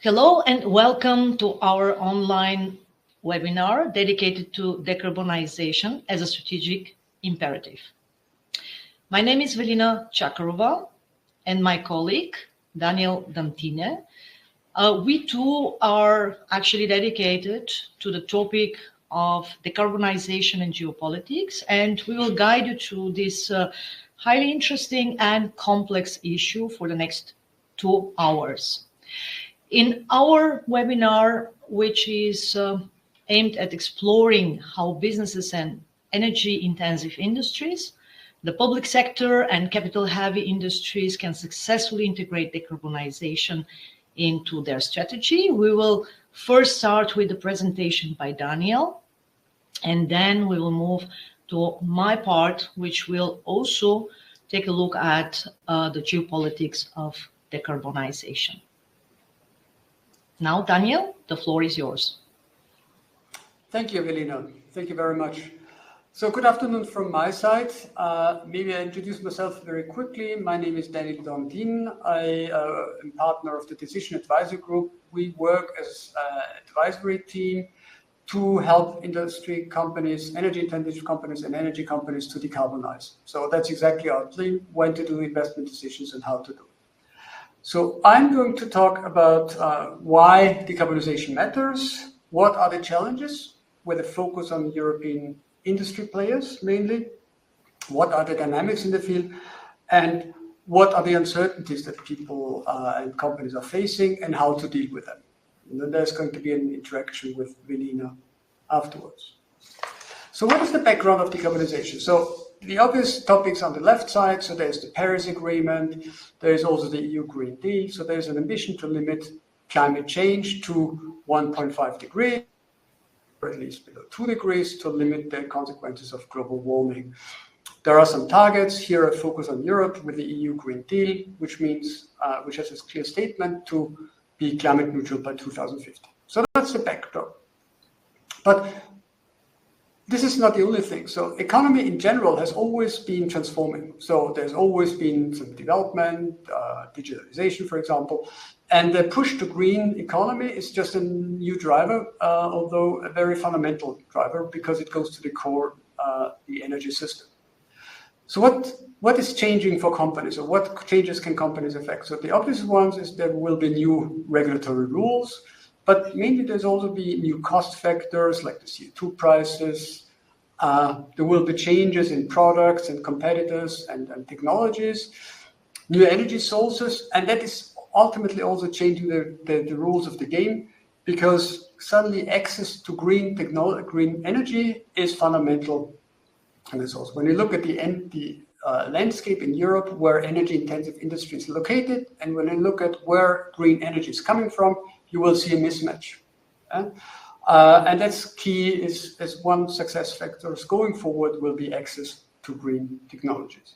Hello and welcome to our online webinar dedicated to decarbonization as a strategic imperative. My name is Velina Tchakarova and my colleague Daniel Dantine. We too are actually dedicated to the topic of decarbonization and geopolitics, and we will guide you through this highly interesting and complex issue for the next 2 hours. In our webinar, which is aimed at exploring how businesses and energy-intensive industries, the public sector and capital-heavy industries can successfully integrate decarbonization into their strategy, we will first start with the presentation by Daniel, and then we will move to my part, which will also take a look at the geopolitics of decarbonization. Now, Daniel, the floor is yours. Thank you, Velina. Thank you very much. So good afternoon from my side. Maybe I introduce myself very quickly. My name is Daniel Dantine. I am partner of the Decision Advisory Group. We work as an advisory team to help industry companies, energy-intensive companies and energy companies to decarbonize. So that's exactly our theme, when to do investment decisions and how to do it. So I'm going to talk about why decarbonization matters, what are the challenges with a focus on European industry players mainly, what are the dynamics in the field, and what are the uncertainties that people and companies are facing and how to deal with them. And then there's going to be an interaction with Velina afterwards. So what is the background of decarbonization? So the obvious topics on the left side, so there's the Paris Agreement, there's also the EU Green Deal, so there's an ambition to limit climate change to 1.5 degrees, or at least below 2 degrees, to limit the consequences of global warming. There are some targets here, a focus on Europe with the EU Green Deal, which means, which has a clear statement to be climate neutral by 2050. So that's the backdrop. But this is not the only thing. So economy in general has always been transforming. So there's always been some development, digitalization, for example, and the push to green economy is just a new driver, although a very fundamental driver because it goes to the core, the energy system. So what is changing for companies, or what changes can companies affect? So the obvious ones is there will be new regulatory rules, but mainly there's also be new cost factors like the CO2 prices. There will be changes in products and competitors and technologies, new energy sources, and that is ultimately also changing the rules of the game because suddenly access to green technology, green energy is fundamental. And it's also when you look at the landscape in Europe where energy-intensive industry is located, and when you look at where green energy is coming from, you will see a mismatch. And that's key as one success factors going forward will be access to green technologies.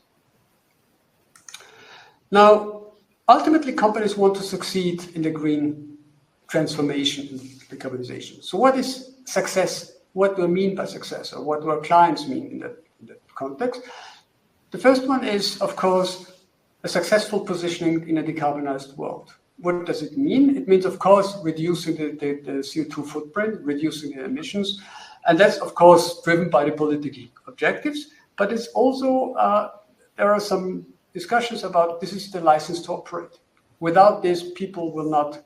Now, ultimately, companies want to succeed in the green transformation and decarbonization. So what is success? What do I mean by success, or what do our clients mean in that context? The first one is, of course, a successful positioning in a decarbonized world. What does it mean? It means, of course, reducing the CO2 footprint, reducing the emissions. And that's, of course, driven by the political objectives. But it's also, there are some discussions about this is the license to operate. Without this, people will not,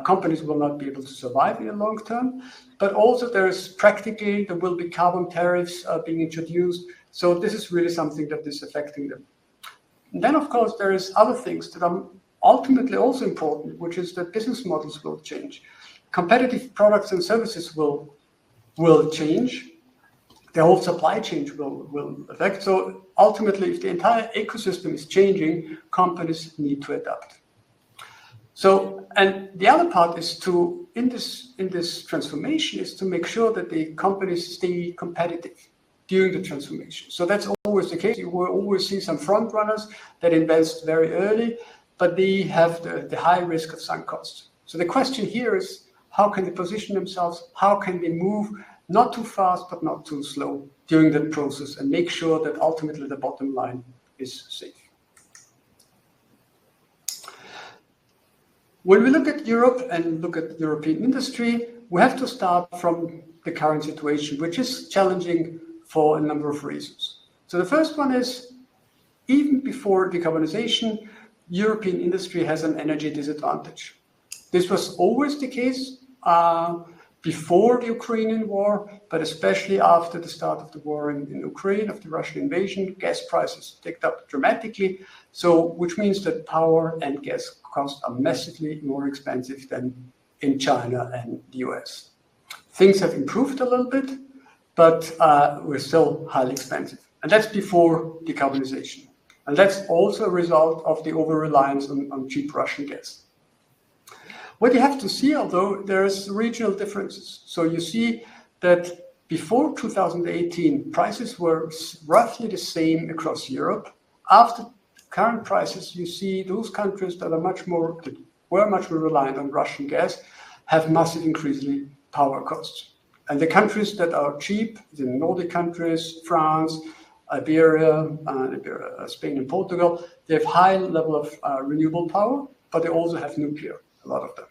companies will not be able to survive in the long term. But also there will be carbon tariffs being introduced. So this is really something that is affecting them. And then, of course, there is other things that are ultimately also important, which is that business models will change. Competitive products and services will change. The whole supply chain will affect. So ultimately, if the entire ecosystem is changing, companies need to adapt. So, and the other part is to, in this transformation, is to make sure that the companies stay competitive during the transformation. So that's always the case. You will always see some front runners that invest very early, but they have the high risk of sunk costs. So the question here is, how can they position themselves? How can they move not too fast, but not too slow during that process and make sure that ultimately the bottom line is safe? When we look at Europe and look at European industry, we have to start from the current situation, which is challenging for a number of reasons. So the first one is, even before decarbonization, European industry has an energy disadvantage. This was always the case before the Ukrainian war, but especially after the start of the war in Ukraine, of the Russian invasion, gas prices ticked up dramatically. So, which means that power and gas costs are massively more expensive than in China and the US. Things have improved a little bit, but we're still highly expensive. And that's before decarbonization. And that's also a result of the over-reliance on cheap Russian gas. What you have to see, although, there's regional differences. So you see that before 2018, prices were roughly the same across Europe. After current prices, you see those countries that were much more reliant on Russian gas have massive increasing power costs. And the countries that are cheap, the Nordic countries, France, Iberia, Spain and Portugal, they have high level of renewable power, but they also have nuclear, a lot of them,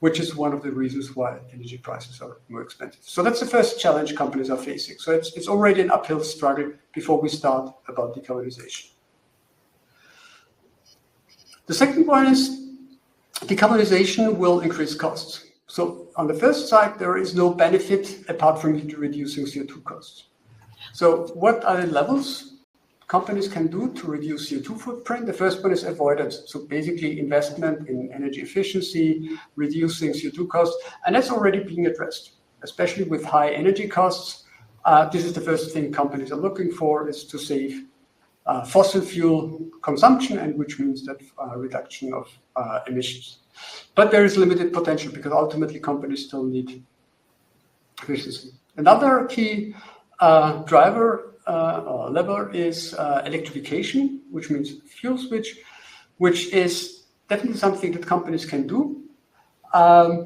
which is one of the reasons why energy prices are more expensive. So that's the first challenge companies are facing. So it's already an uphill struggle before we start about decarbonization. The second one is decarbonization will increase costs. So on the first side, there is no benefit apart from reducing CO2 costs. So what are the levels companies can do to reduce CO2 footprint? The first one is avoidance. So basically investment in energy efficiency, reducing CO2 costs, and that's already being addressed, especially with high energy costs. This is the first thing companies are looking for, is to save fossil fuel consumption, and which means that reduction of emissions. But there is limited potential because ultimately companies still need efficiency. Another key driver or lever is electrification, which means fuel switch, which is definitely something that companies can do.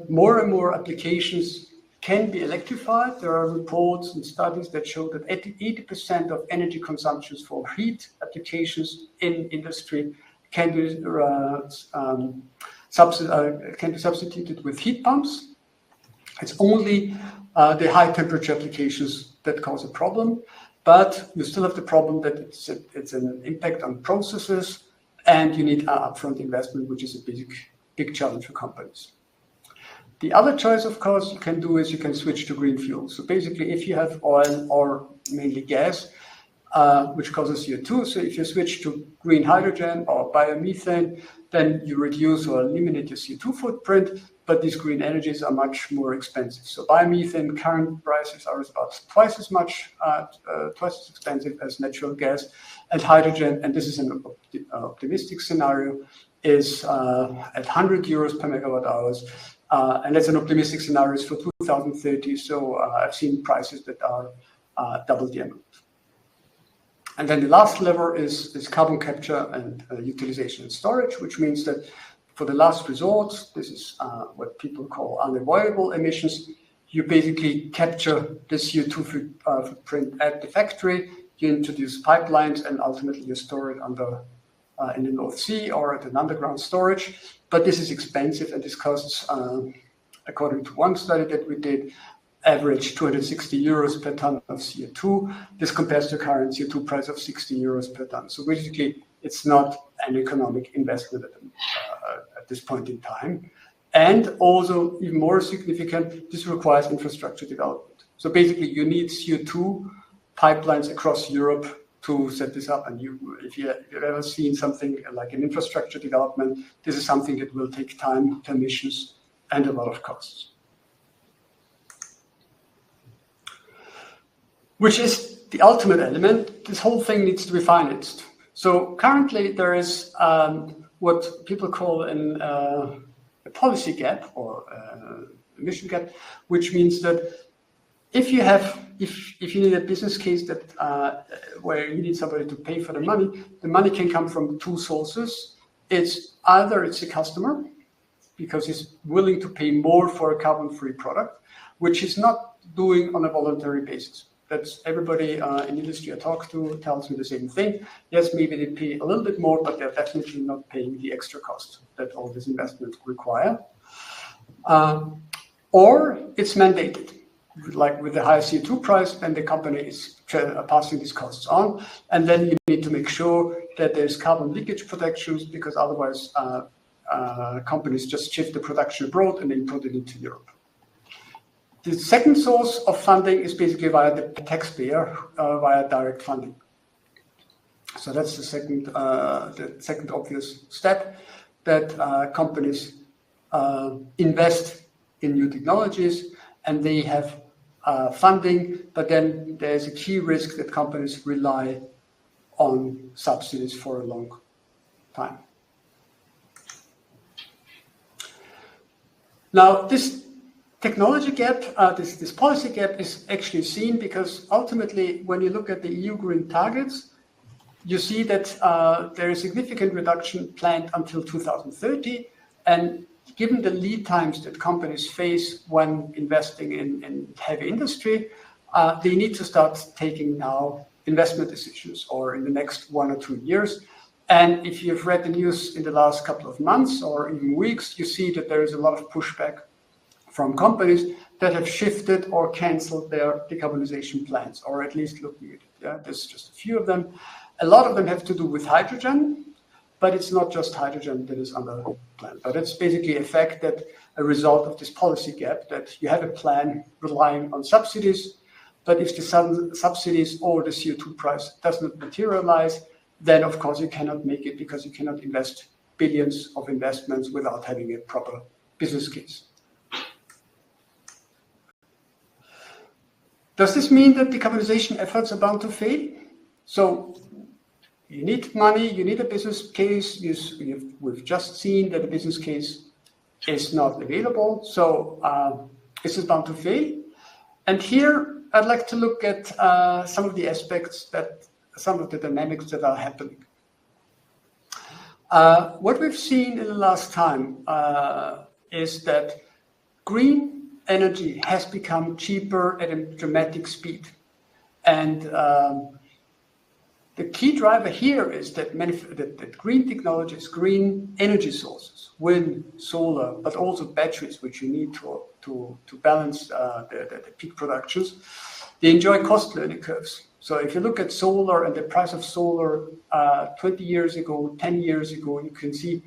More and more applications can be electrified. There are reports and studies that show that 80% of energy consumptions for heat applications in industry can be substituted with heat pumps. It's only the high temperature applications that cause a problem, but you still have the problem that it's an impact on processes, and you need upfront investment, which is a big challenge for companies. The other choice, of course, you can do is you can switch to green fuel. So basically, if you have oil or mainly gas, which causes CO2, so if you switch to green hydrogen or biomethane, then you reduce or eliminate your CO2 footprint, but these green energies are much more expensive. So biomethane current prices are about twice as expensive as natural gas, and hydrogen, and this is an optimistic scenario, is at 100 euros per megawatt hours. And that's an optimistic scenario for 2030. So I've seen prices that are double the amount. And then the last lever is carbon capture and utilization and storage, which means that for the last resort, this is what people call unavoidable emissions. You basically capture the CO2 footprint at the factory, you introduce pipelines, and ultimately you store it in the North Sea or at an underground storage. But this is expensive, and this costs, according to one study that we did, average 260 euros per ton of CO2. This compares to current CO2 price of 60 euros per ton. So basically, it's not an economic investment at this point in time. And also, even more significant, this requires infrastructure development. So basically, you need CO2 pipelines across Europe to set this up. And if you've ever seen something like an infrastructure development, this is something that will take time, permissions, and a lot of costs. Which is the ultimate element. This whole thing needs to be financed. So currently there is what people call a policy gap or emission gap, which means that if you need a business case that where you need somebody to pay for the money can come from two sources. It's either the customer, because he's willing to pay more for a carbon-free product, which he's not doing on a voluntary basis. That's everybody in industry I talk to tells me the same thing. Yes, maybe they pay a little bit more, but they're definitely not paying the extra cost that all this investment require. Or it's mandated, like with the higher CO2 price, then the company is passing these costs on, and then you need to make sure that there's carbon leakage protections, because otherwise companies just shift the production abroad and then put it into Europe. The second source of funding is basically via the taxpayer, via direct funding. So that's the second obvious step, that companies invest in new technologies and they have funding, but then there's a key risk that companies rely on subsidies for a long time. Now, this technology gap, this policy gap is actually seen because ultimately, when you look at the EU green targets, you see that there is significant reduction planned until 2030. And given the lead times that companies face when investing in heavy industry, they need to start taking now investment decisions or in the next 1 or 2 years. And if you've read the news in the last couple of months or even weeks, you see that there is a lot of pushback from companies that have shifted or canceled their decarbonization plans, or at least looking at it. Yeah, there's just a few of them. A lot of them have to do with hydrogen, but it's not just hydrogen that is under plan. But it's basically a fact that a result of this policy gap, that you have a plan relying on subsidies, but if the subsidies or the CO2 price does not materialize, then of course you cannot make it, because you cannot invest billions of investments without having a proper business case. Does this mean that decarbonization efforts are bound to fail? So you need money, you need a business case. We've just seen that the business case is not available. So this is bound to fail. And here I'd like to look at some of the aspects, some of the dynamics that are happening. What we've seen in the last time is that green energy has become cheaper at a dramatic speed. And the key driver here is that green technologies, green energy sources, wind, solar, but also batteries, which you need to balance the peak productions, they enjoy cost learning curves. So if you look at solar and the price of solar 20 years ago, 10 years ago, you can see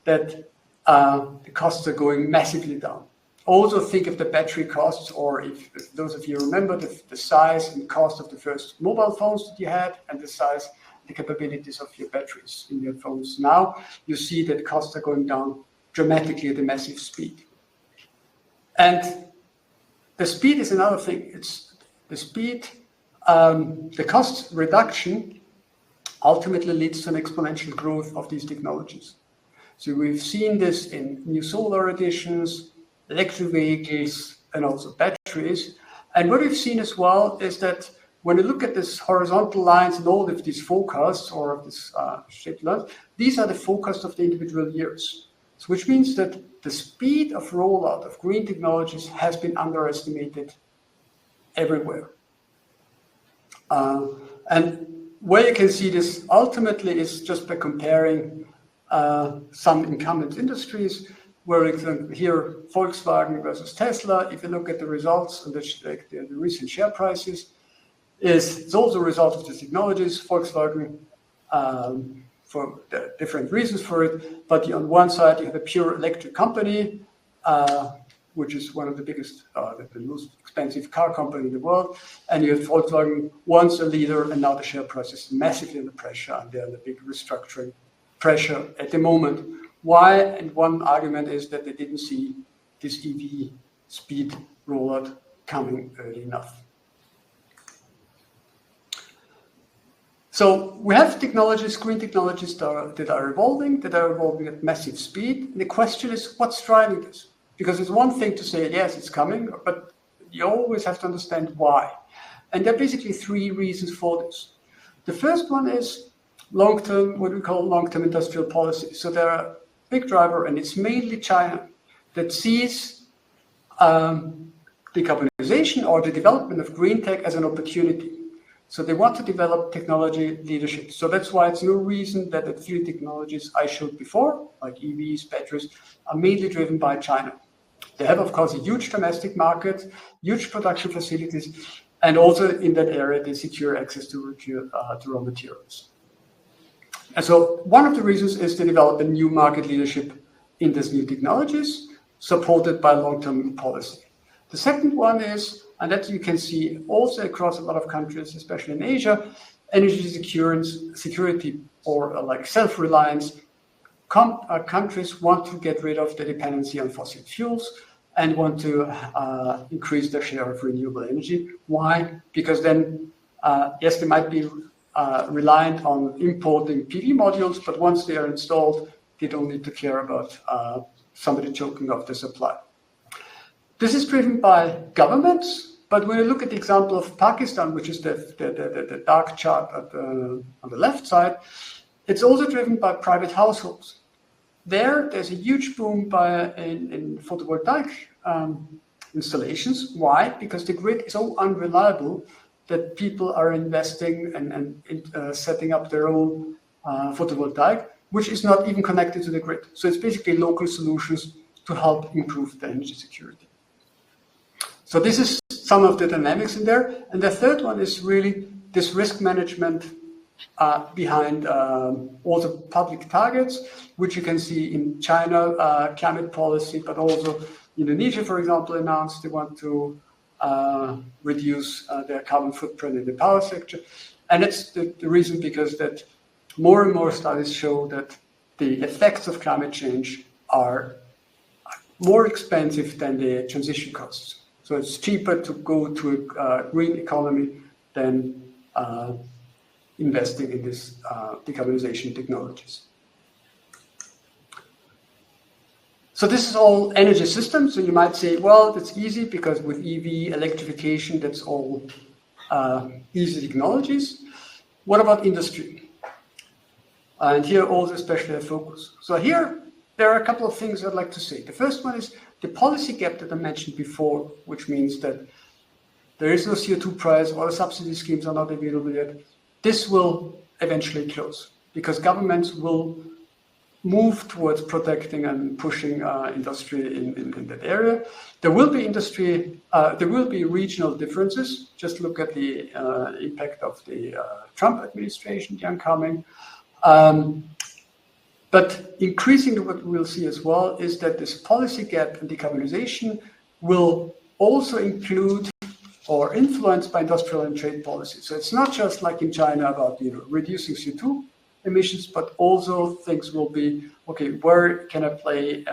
that the costs are going massively down. Also think of the battery costs, or if those of you remember the size and cost of the first mobile phones that you had, and the size, the capabilities of your batteries in your phones. Now you see that costs are going down dramatically at a massive speed. And the speed is another thing. It's the speed, the cost reduction ultimately leads to an exponential growth of these technologies. So we've seen this in new solar additions, electric vehicles, and also batteries. And what we've seen as well is that when you look at this horizontal lines and all of these forecasts, or of this shaped lines, these are the forecasts of the individual years. So which means that the speed of rollout of green technologies has been underestimated everywhere. And where you can see this ultimately is just by comparing some incumbent industries, where here Volkswagen versus Tesla. If you look at the results and the recent share prices, it's also a result of the technologies. Volkswagen, for the different reasons for it, but on one side you have a pure electric company, which is one of the biggest, the most expensive car company in the world, and you have Volkswagen, once a leader, and now the share price is massively under pressure, and they're under big restructuring pressure at the moment. Why? And one argument is that they didn't see this EV speed rollout coming early enough. So we have technologies, green technologies that are evolving at massive speed. And the question is, what's driving this? Because it's one thing to say, yes, it's coming, but you always have to understand why. And there are basically three reasons for this. The first one is long-term, what we call long-term industrial policy. So there are big driver, and it's mainly China, that sees decarbonization or the development of green tech as an opportunity. So they want to develop technology leadership. So that's why it's no reason that the three technologies I showed before, like EVs, batteries, are mainly driven by China. They have, of course, a huge domestic market, huge production facilities, and also in that area, they secure access to raw materials. And so one of the reasons is to develop a new market leadership in these new technologies, supported by long-term policy. The second one is, and that you can see also across a lot of countries, especially in Asia, energy security or like self-reliance. Countries want to get rid of the dependency on fossil fuels and want to increase their share of renewable energy. Why? Because then, yes, they might be reliant on importing PV modules, but once they are installed, they don't need to care about somebody choking off the supply. This is driven by governments, but when you look at the example of Pakistan, which is the dark chart on the left side, it's also driven by private households. There's a huge boom in photovoltaic installations. Why? Because the grid is so unreliable that people are investing and setting up their own photovoltaic, which is not even connected to the grid. So it's basically local solutions to help improve the energy security. So this is some of the dynamics in there. And the third one is really this risk management behind also public targets, which you can see in China, climate policy, but also Indonesia, for example, announced they want to reduce their carbon footprint in the power sector. And it's the reason because that more and more studies show that the effects of climate change are more expensive than the transition costs. So it's cheaper to go to a green economy than investing in these decarbonization technologies. So this is all energy systems. So you might say, well, that's easy because with EV electrification, that's all easy technologies. What about industry? And here also especially a focus. So here, there are a couple of things I'd like to say. The first one is the policy gap that I mentioned before, which means that there is no CO2 price or the subsidy schemes are not available yet. This will eventually close because governments will move towards protecting and pushing industry in that area. There will be there will be regional differences. Just look at the impact of the Trump administration, the incoming. But increasingly what we'll see as well is that this policy gap in decarbonization will also include or influenced by industrial and trade policy. So it's not just like in China about reducing CO2 emissions, but also things will be, okay, where can I play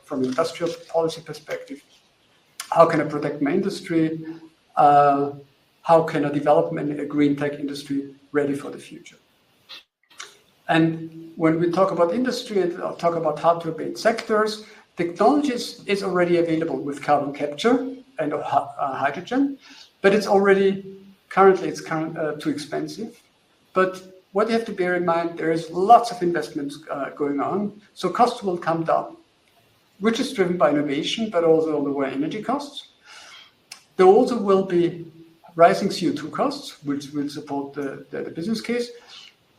from industrial policy perspective? How can I protect my industry? How can I develop a green tech industry ready for the future? And when we talk about industry and talk about hard-to-abate sectors, technologies is already available with carbon capture and hydrogen, but it's already currently too expensive. But what you have to bear in mind, there is lots of investments going on, so costs will come down, which is driven by innovation, but also lower energy costs. There also will be rising CO2 costs, which will support the business case.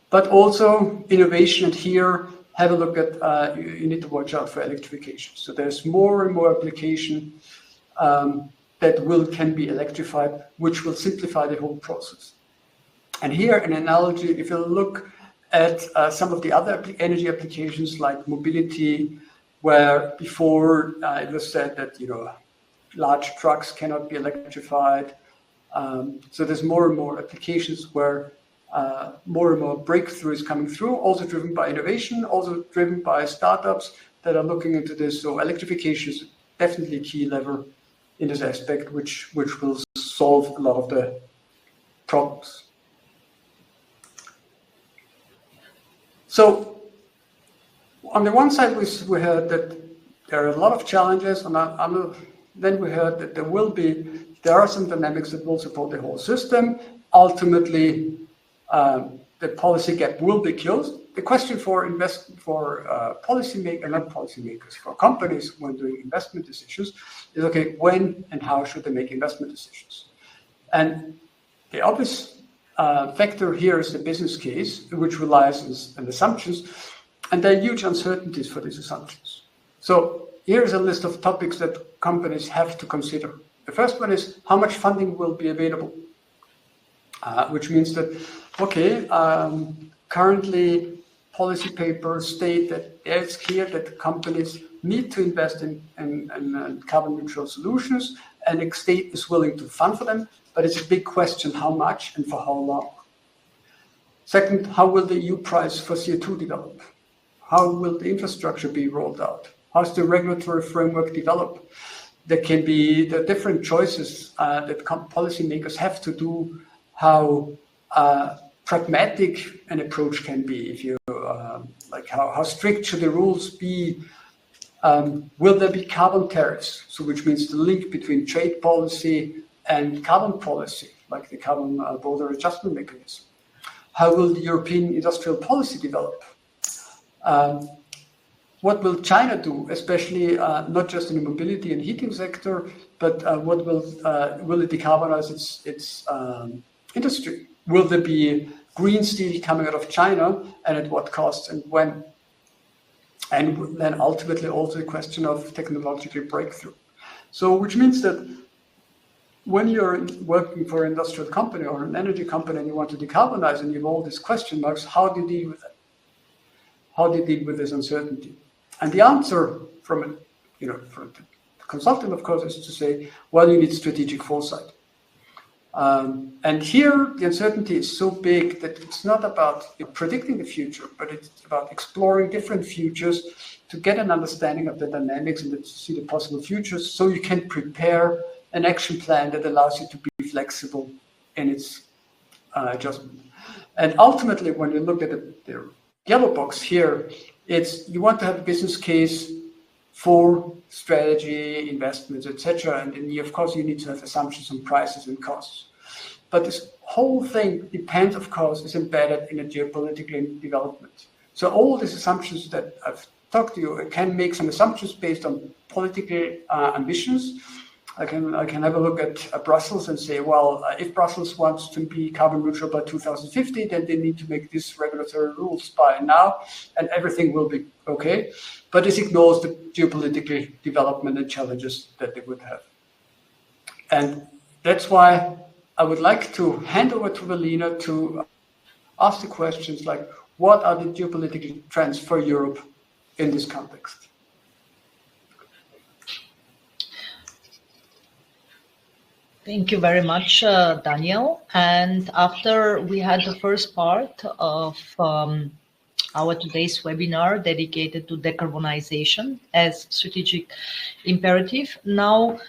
But also innovation, and here have a look at, you need to watch out for electrification. So there's more and more application that can be electrified, which will simplify the whole process. And here an analogy, if you look at some of the other energy applications like mobility, where before it was said that large trucks cannot be electrified. So there's more and more applications where more and more breakthroughs coming through, also driven by innovation, also driven by startups that are looking into this. So electrification is definitely a key lever in this aspect, which will solve a lot of the problems. So on the one side, we heard that there are a lot of challenges, and then we heard that there are some dynamics that will support the whole system. Ultimately, the policy gap will be closed. the question for for companies when doing investment decisions is, okay, when and how should they make investment decisions? And the obvious factor here is the business case, which relies on assumptions, and there are huge uncertainties for these assumptions. So here's a list of topics that companies have to consider. The first one is how much funding will be available, which means that, okay, currently policy papers state that it's clear that companies need to invest in carbon neutral solutions, and the state is willing to fund for them, but it's a big question how much and for how long. Second, how will the EU price for CO2 develop? How will the infrastructure be rolled out? How's the regulatory framework develop? There can be the different choices that policymakers have to do, how pragmatic an approach can be. If you like, how strict should the rules be? Will there be carbon tariffs? So, which means the link between trade policy and carbon policy, like the carbon border adjustment mechanism. How will the European industrial policy develop? What will China do, especially not just in the mobility and heating sector, but what will it decarbonize its industry? Will there be green steel coming out of China, and at what cost and when? And then ultimately also the question of technological breakthrough. So, which means that when you're working for an industrial company or an energy company and you want to decarbonize and you have all these question marks, how do you deal with it? How do you deal with this uncertainty? And the answer from the consultant, of course, is to say, well, you need strategic foresight. And here, the uncertainty is so big that it's not about predicting the future, but it's about exploring different futures to get an understanding of the dynamics and to see the possible futures, so you can prepare an action plan that allows you to be flexible in its adjustment. And ultimately, when you look at the yellow box here, it's you want to have a business case for strategy, investments, etc. And then of course, you need to have assumptions on prices and costs. But this whole thing depends, of course, is embedded in a geopolitical development. So all these assumptions that I've talked to you, I can make some assumptions based on political ambitions. I can have a look at Brussels and say, well, if Brussels wants to be carbon neutral by 2050, then they need to make these regulatory rules by now, and everything will be okay. But this ignores the geopolitical development and challenges that they would have. And that's why I would like to hand over to Velina to ask the questions like, what are the geopolitical trends for Europe in this context? Thank you very much, Daniel. And after we had the first part of our today's webinar dedicated to decarbonization as strategic imperative, now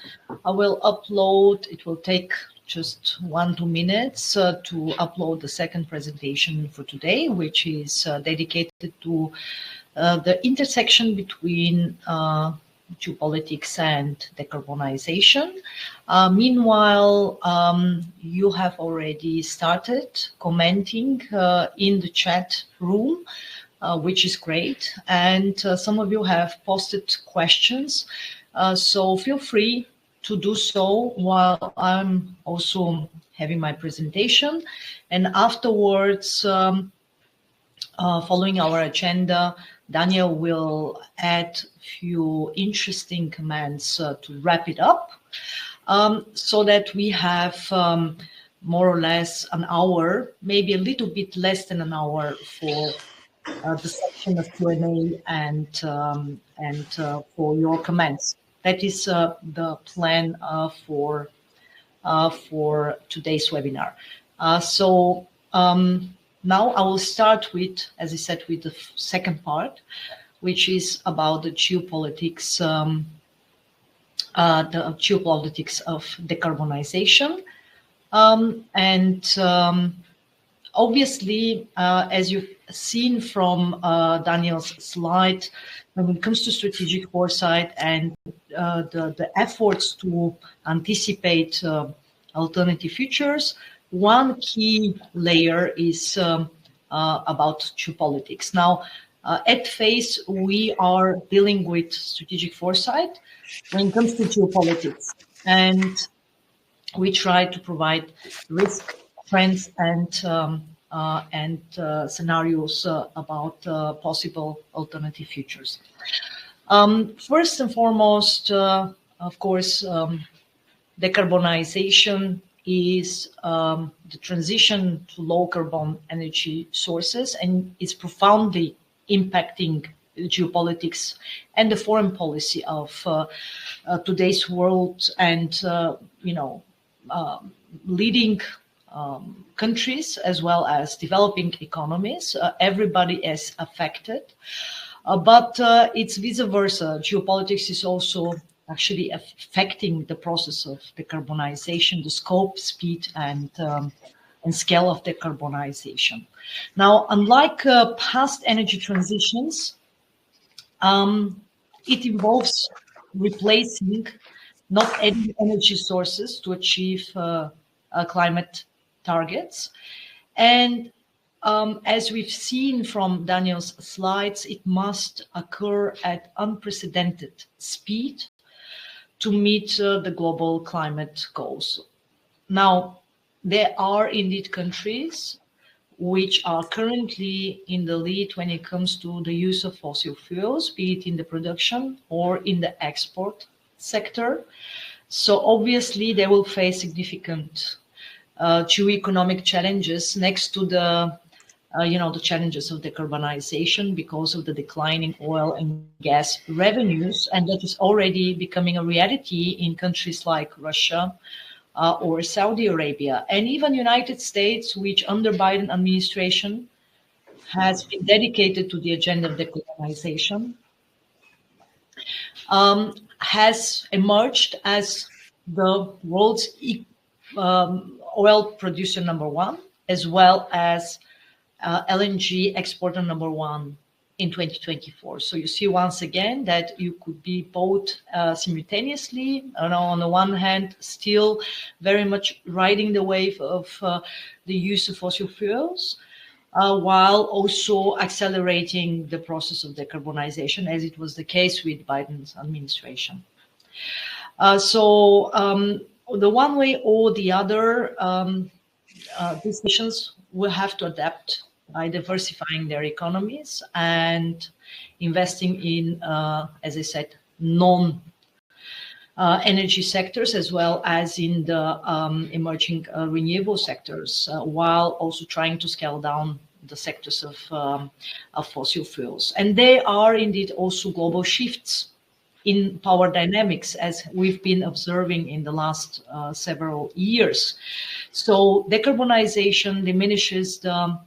I will upload, it will take just 1-2 minutes to upload the second presentation for today, which is dedicated to the intersection between geopolitics and decarbonization. Meanwhile, you have already started commenting in the chat room, which is great. And some of you have posted questions. So feel free to do so while I'm also having my presentation. And afterwards, following our agenda, Daniel will add a few interesting comments to wrap it up, so that we have more or less an hour, maybe a little bit less than an hour for the section of Q&A and for your comments. That is the plan for today's webinar. Now I will start with, as I said, with the second part, which is about the geopolitics, of decarbonization. Obviously, as you've seen from Daniel's slide, when it comes to strategic foresight and the efforts to anticipate alternative futures, one key layer is about geopolitics. Now, at FACE, we are dealing with strategic foresight when it comes to geopolitics, and we try to provide risk trends and scenarios about possible alternative futures. First and foremost, of course, decarbonization is the transition to low carbon energy sources, and is profoundly impacting geopolitics and the foreign policy of today's world, and leading countries as well as developing economies. Everybody is affected, but it's vice versa. Geopolitics is also actually affecting the process of decarbonization, the scope, speed, and scale of decarbonization. Now, unlike past energy transitions, it involves replacing, not adding energy sources to achieve climate targets. And as we've seen from Daniel's slides, it must occur at unprecedented speed to meet the global climate goals. Now, there are indeed countries which are currently in the lead when it comes to the use of fossil fuels, be it in the production or in the export sector. So obviously they will face significant geo-economic challenges next to the the challenges of decarbonization because of the declining oil and gas revenues, and that is already becoming a reality in countries like Russia or Saudi Arabia, and even United States, which under Biden administration has been dedicated to the agenda of decarbonization, has emerged as the world's oil producer number one, as well as LNG exporter number one in 2024. So you see once again that you could be both simultaneously, on the one hand, still very much riding the wave of the use of fossil fuels, while also accelerating the process of decarbonization, as it was the case with Biden's administration. So the one way or the other, these nations will have to adapt by diversifying their economies and investing in, as I said, non-energy sectors, as well as in the emerging renewable sectors, while also trying to scale down the sectors of fossil fuels. And there are indeed also global shifts in power dynamics, as we've been observing in the last several years. So decarbonization diminishes the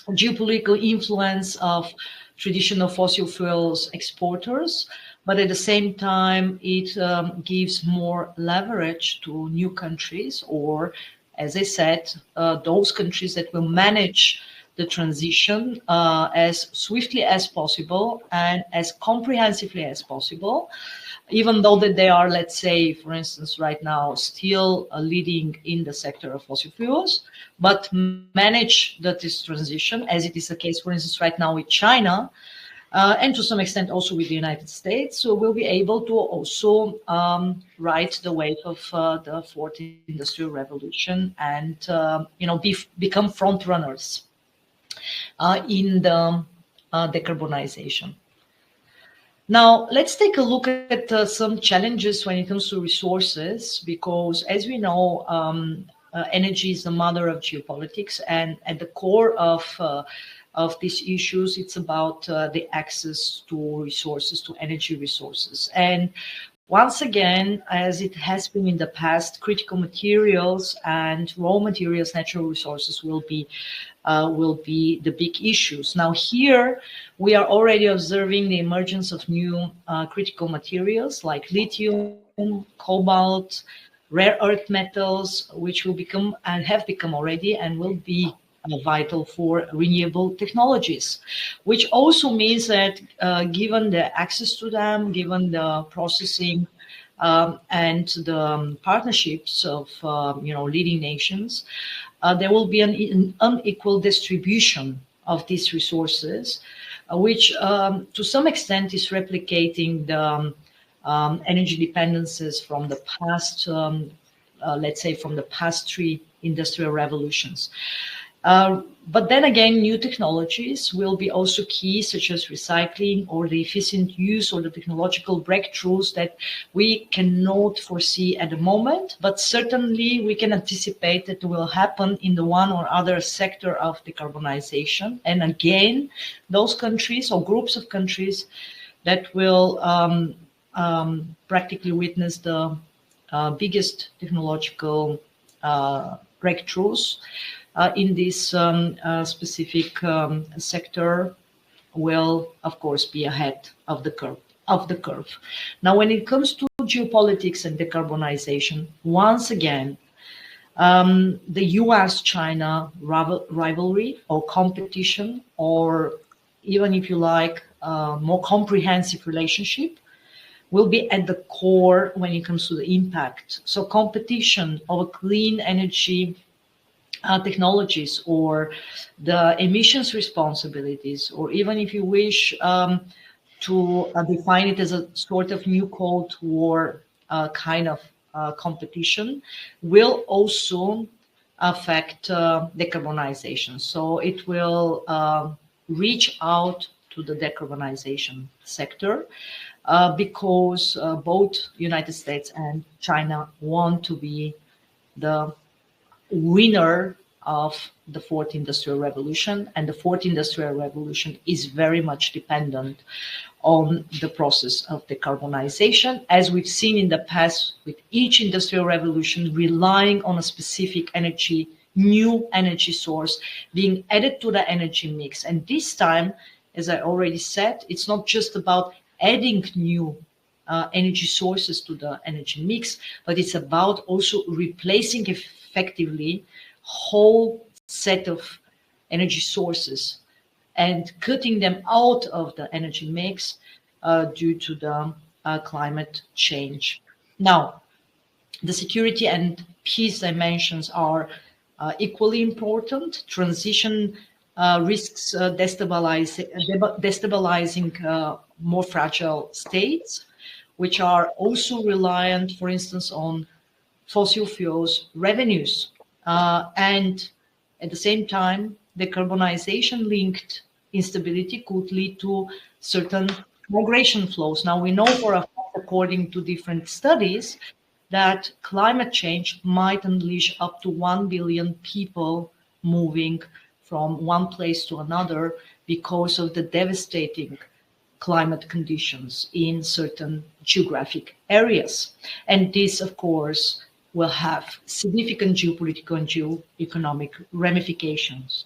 geopolitical influence of traditional fossil fuels exporters, but at the same time, it gives more leverage to new countries, or, as I said, those countries that will manage the transition as swiftly as possible and as comprehensively as possible, even though that they are, let's say, for instance, right now still leading in the sector of fossil fuels, but manage this transition, as it is the case, for instance, right now with China, and to some extent also with the United States. So we'll be able to also ride the wave of the fourth industrial revolution and become front runners in the decarbonization. Now, let's take a look at some challenges when it comes to resources, because as we know, energy is the mother of geopolitics, and at the core of these issues, it's about the access to resources, to energy resources. And once again, as it has been in the past, critical materials and raw materials, natural resources will be the big issues. Now here, we are already observing the emergence of new critical materials like lithium, cobalt, rare earth metals, which will become and have become already and will be vital for renewable technologies, which also means that given the access to them, given the processing and the partnerships of leading nations, there will be an unequal distribution of these resources, which to some extent is replicating the energy dependencies from the past, let's say from the past 3 industrial revolutions. But then again, new technologies will be also key, such as recycling or the efficient use or the technological breakthroughs that we cannot foresee at the moment, but certainly we can anticipate that will happen in the one or other sector of decarbonization. And again, those countries or groups of countries that will practically witness the biggest technological breakthroughs in this specific sector will, of course, be ahead of the curve. Now, when it comes to geopolitics and decarbonization, once again, the US-China rivalry or competition, or even if you like, more comprehensive relationship, will be at the core when it comes to the impact. So competition over clean energy technologies, or the emissions responsibilities, or even if you wish to define it as a sort of new Cold War kind of competition, will also affect decarbonization. So it will reach out to the decarbonization sector because both United States and China want to be the winner of the fourth industrial revolution, and the fourth industrial revolution is very much dependent on the process of decarbonization, as we've seen in the past with each industrial revolution, relying on a specific new energy source being added to the energy mix. And this time, as I already said, it's not just about adding new energy sources to the energy mix, but it's about also replacing effectively whole set of energy sources and cutting them out of the energy mix due to the climate change. Now, the security and peace dimensions are equally important. Transition risks destabilizing more fragile states, which are also reliant, for instance, on fossil fuels revenues. And at the same time, decarbonization-linked instability could lead to certain migration flows. Now, we know for a fact, according to different studies, that climate change might unleash up to 1 billion people moving from one place to another because of the devastating climate conditions in certain geographic areas. And this, of course, will have significant geopolitical and geoeconomic ramifications.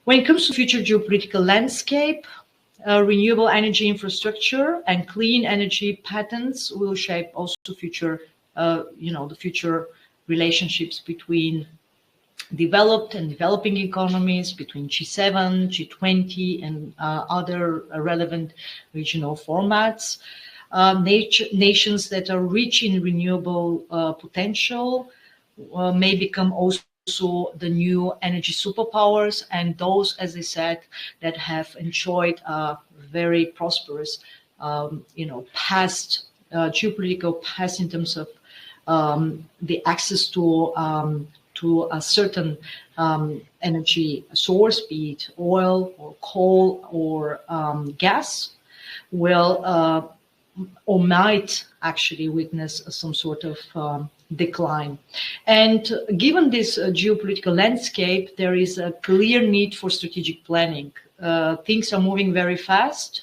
When it comes to future geopolitical landscape, renewable energy infrastructure and clean energy patents will shape also future, the future relationships between developed and developing economies, between G7, G20, and other relevant regional formats. Nations that are rich in renewable potential may become also the new energy superpowers, and those, as I said, that have enjoyed a very prosperous, past geopolitical past in terms of the access to a certain energy source, be it oil or coal or gas, will or might actually witness some sort of decline. And given this geopolitical landscape, there is a clear need for strategic planning. Things are moving very fast,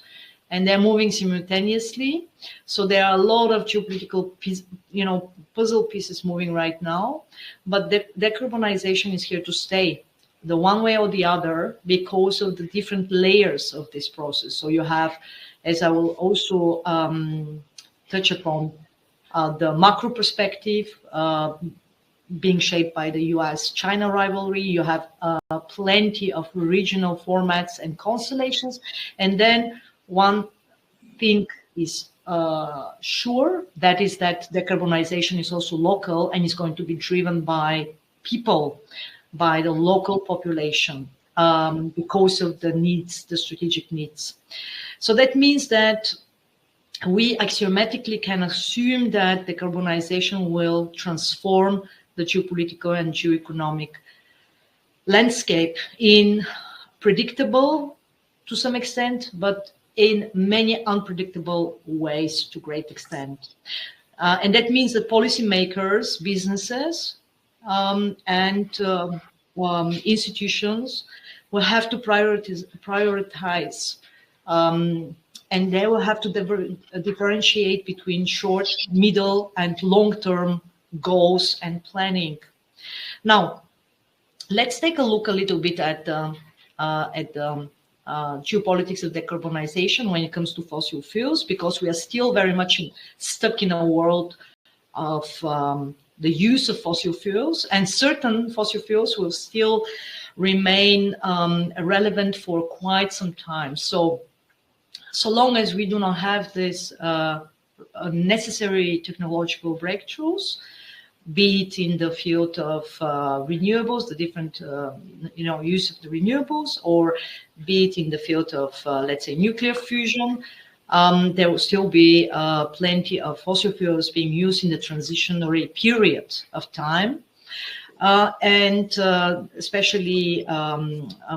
and they're moving simultaneously. So there are a lot of geopolitical puzzle pieces moving right now, but decarbonization is here to stay, the one way or the other, because of the different layers of this process. So you have, as I will also touch upon, the macro perspective being shaped by the US-China rivalry. You have plenty of regional formats and constellations. And then one thing is sure, that is that decarbonization is also local and is going to be driven by people, by the local population, because of the needs, the strategic needs. So that means that we axiomatically can assume that decarbonization will transform the geopolitical and geoeconomic landscape in predictable to some extent, but in many unpredictable ways to great extent. And that means that policymakers, businesses, and institutions will have to prioritize, and they will have to differentiate between short, middle, and long-term goals and planning. Now, let's take a look a little bit at the geopolitics of decarbonization when it comes to fossil fuels, because we are still very much stuck in a world of the use of fossil fuels, and certain fossil fuels will still remain relevant for quite some time. So long as we do not have this necessary technological breakthroughs, be it in the field of renewables, the different use of the renewables, or be it in the field of let's say nuclear fusion, there will still be plenty of fossil fuels being used in the transitionary period of time, and especially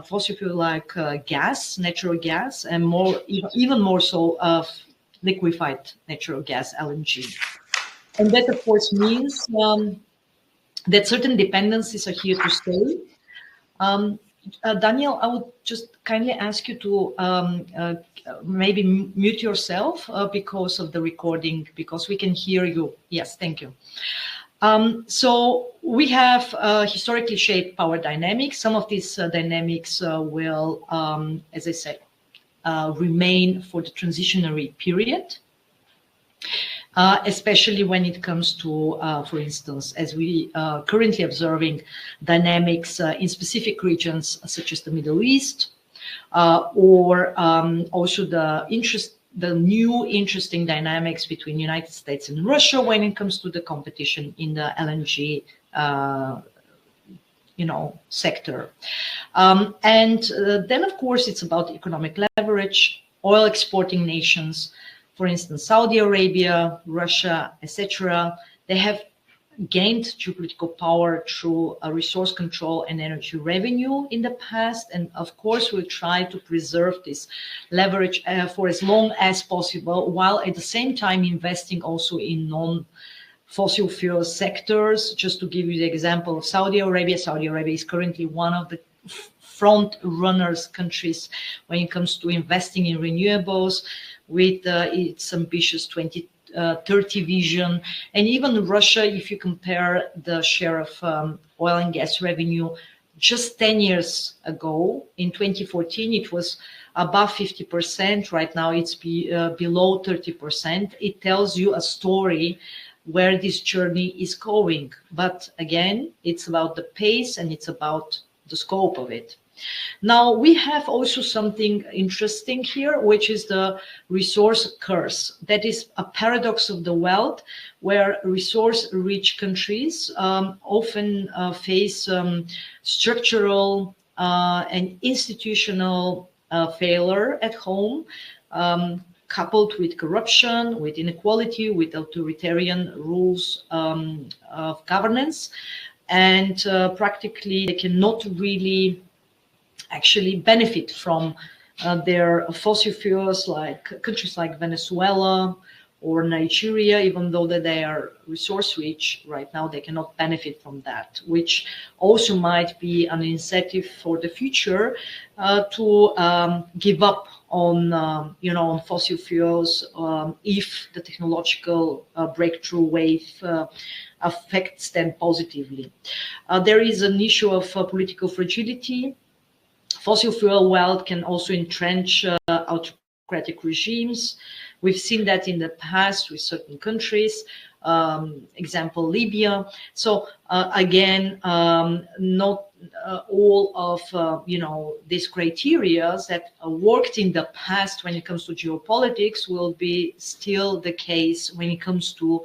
fossil fuel like gas, natural gas, and even more so of liquefied natural gas, LNG. And that, of course, means that certain dependencies are here to stay. Daniel, I would just kindly ask you to maybe mute yourself because of the recording, because we can hear you. Yes, thank you. So we have historically shaped power dynamics. Some of these dynamics will, as I said, remain for the transitionary period. Especially when it comes to, for instance, as we currently observing dynamics in specific regions such as the Middle East, or also the new interesting dynamics between United States and Russia when it comes to the competition in the LNG sector. And then, of course, it's about economic leverage, oil exporting nations. For instance, Saudi Arabia, Russia, etc., they have gained geopolitical power through resource control and energy revenue in the past. And of course, we'll try to preserve this leverage for as long as possible, while at the same time investing also in non-fossil fuel sectors. Just to give you the example of Saudi Arabia, Saudi Arabia is currently one of the front runners countries when it comes to investing in renewables, with its ambitious 2030 vision. And even Russia, if you compare the share of oil and gas revenue just 10 years ago, in 2014, it was above 50%. Right now, it's below 30%. It tells you a story where this journey is going. But again, it's about the pace and it's about the scope of it. Now, we have also something interesting here, which is the resource curse. That is a paradox of the wealth, where resource-rich countries often face structural and institutional failure at home, coupled with corruption, with inequality, with authoritarian rules of governance. And practically, they cannot really actually benefit from their fossil fuels, like countries like Venezuela or Nigeria. Even though that they are resource rich right now, they cannot benefit from that, which also might be an incentive for the future to give up on on fossil fuels if the technological breakthrough wave affects them positively. There is an issue of political fragility. Fossil fuel wealth can also entrench autocratic regimes. We've seen that in the past with certain countries, example Libya. So again, not all of these criteria that worked in the past when it comes to geopolitics will be still the case when it comes to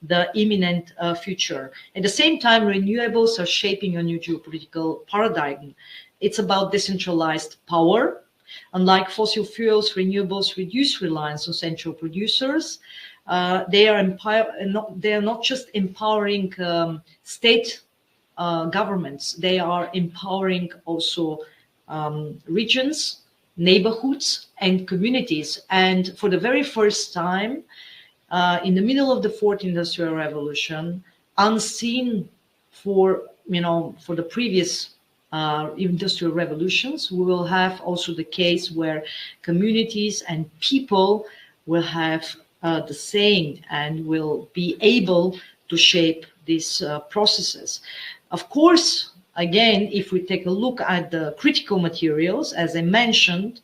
the imminent future. At the same time, renewables are shaping a new geopolitical paradigm. It's about decentralized power. Unlike fossil fuels, renewables reduce reliance on central producers. They are not just empowering state governments. They are empowering also regions, neighborhoods, and communities. And for the very first time, in the middle of the fourth industrial revolution, unseen for the previous industrial revolutions, we will have also the case where communities and people will have the saying and will be able to shape these processes. Of course, again, if we take a look at the critical materials, as I mentioned,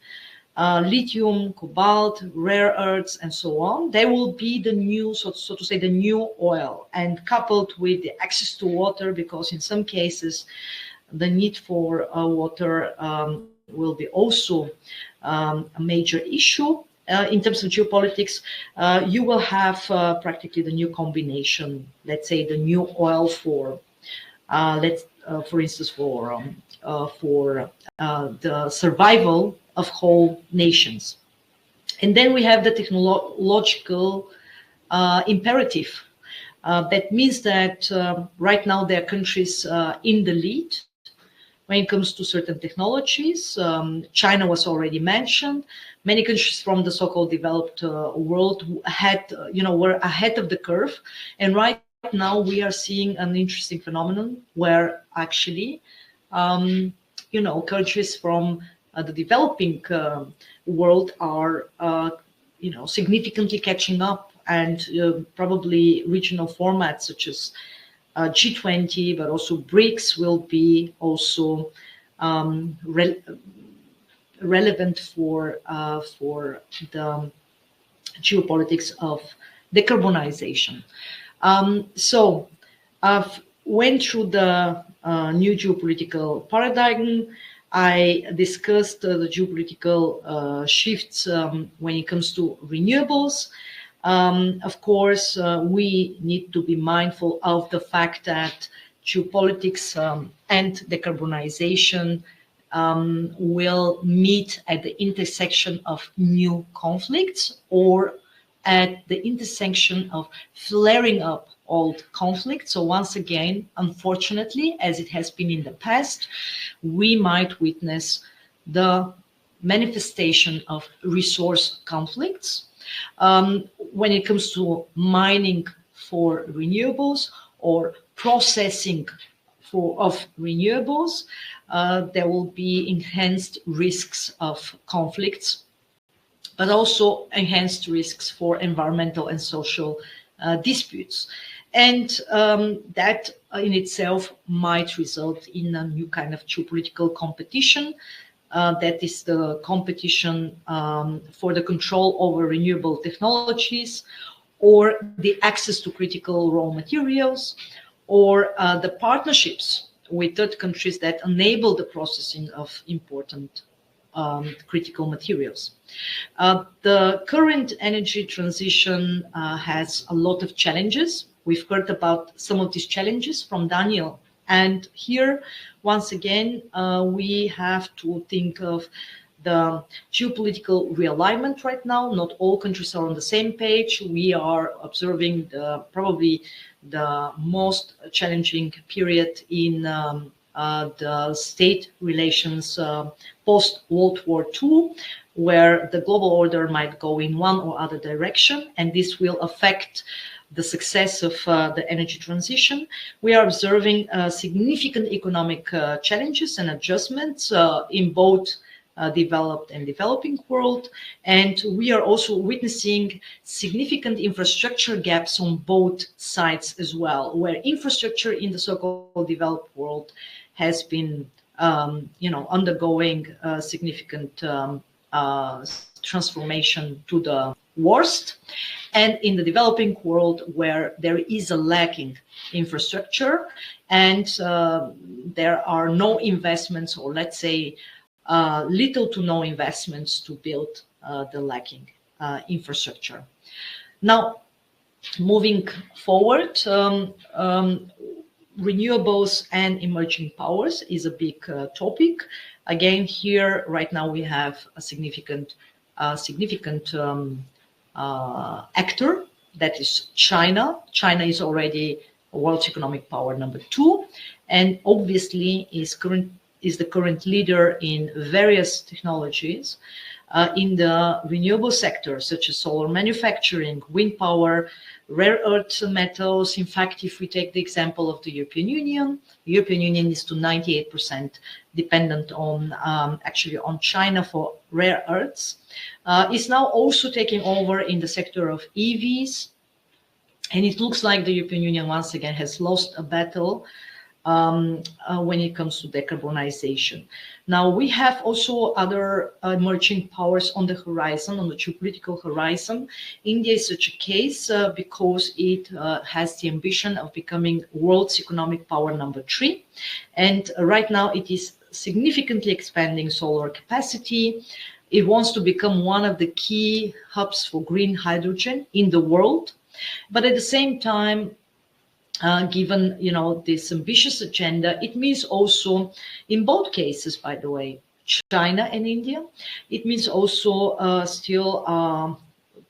lithium, cobalt, rare earths, and so on, they will be the new, so to say, the new oil, and coupled with the access to water, because in some cases, the need for water will be also a major issue. In terms of geopolitics, you will have practically the new combination, let's say the new oil for instance, for the survival of whole nations. And then we have the technological imperative. That means that right now there are countries in the lead when it comes to certain technologies. China was already mentioned. Many countries from the so-called developed world were ahead of the curve. And right now we are seeing an interesting phenomenon where actually, countries from the developing world are, significantly catching up, and probably regional formats such as G20, but also BRICS will be also relevant for the geopolitics of decarbonization. So I've went through the new geopolitical paradigm. I discussed the geopolitical shifts when it comes to renewables. Of course, we need to be mindful of the fact that geopolitics and decarbonization will meet at the intersection of new conflicts, or at the intersection of flaring up old conflicts. So once again, unfortunately, as it has been in the past, we might witness the manifestation of resource conflicts. When it comes to mining for renewables or processing of renewables, there will be enhanced risks of conflicts, but also enhanced risks for environmental and social disputes. And that in itself might result in a new kind of geopolitical competition. That is the competition for the control over renewable technologies, or the access to critical raw materials, or the partnerships with third countries that enable the processing of important critical materials. The current energy transition has a lot of challenges. We've heard about some of these challenges from Daniel. And here, once again, we have to think of the geopolitical realignment right now. Not all countries are on the same page. We are observing probably the most challenging period in the state relations post-World War II, where the global order might go in one or other direction, and this will affect the success of the energy transition. We are observing significant economic challenges and adjustments in both developed and developing world. And we are also witnessing significant infrastructure gaps on both sides as well, where infrastructure in the so-called developed world has been undergoing significant transformation to the worst, and in the developing world where there is a lacking infrastructure and there are no investments, or let's say little to no investments to build the lacking infrastructure. Now, moving forward, renewables and emerging powers is a big topic. Again, here right now we have a significant actor, that is China. China is already world's economic power number 2, and obviously is the current leader in various technologies in the renewable sector, such as solar manufacturing, wind power, rare earth metals. In fact, if we take the example of the European Union, the European Union is to 98% dependent on actually on China for rare earths. Is now also taking over in the sector of EVs, and it looks like the European Union once again has lost a battle when it comes to decarbonization. Now, we have also other emerging powers on the horizon, on the geopolitical horizon. India is such a case because it has the ambition of becoming world's economic power number 3. And right now it is significantly expanding solar capacity. It wants to become one of the key hubs for green hydrogen in the world. But at the same time, given this ambitious agenda, it means also, in both cases, by the way, China and India, it means also still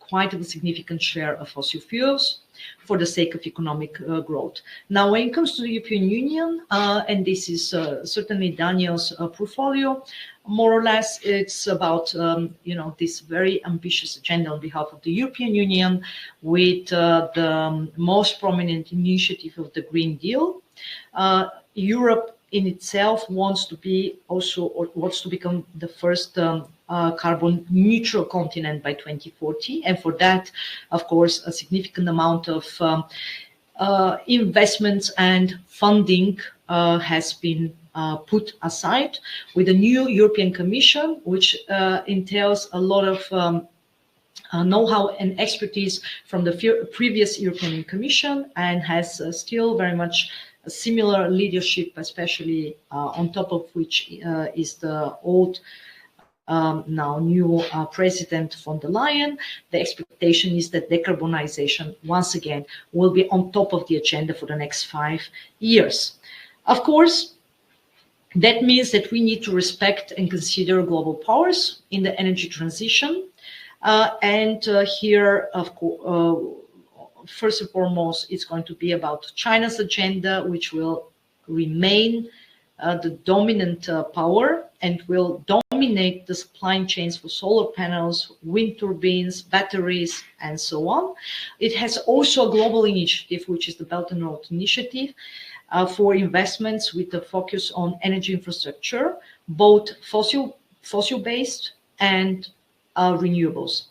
quite a significant share of fossil fuels for the sake of economic growth. Now, when it comes to the European Union, and this is certainly Daniel's portfolio, more or less, it's about this very ambitious agenda on behalf of the European Union, with the most prominent initiative of the Green Deal. Europe in itself wants to become the first carbon neutral continent by 2040, and for that, of course, a significant amount of investments and funding has been put aside, with a new European Commission, which entails a lot of know-how and expertise from the previous European Commission, and has still very much a similar leadership, especially on top of which is the old now new President von der Leyen. The expectation is that decarbonization once again will be on top of the agenda for the next 5 years. Of course, that means that we need to respect and consider global powers in the energy transition. Here, of course, first and foremost, it's going to be about China's agenda, which will remain the dominant power and will dominate the supply chains for solar panels, wind turbines, batteries, and so on. It has also a global initiative, which is the Belt and Road Initiative, for investments with a focus on energy infrastructure, both fossil-based and renewables.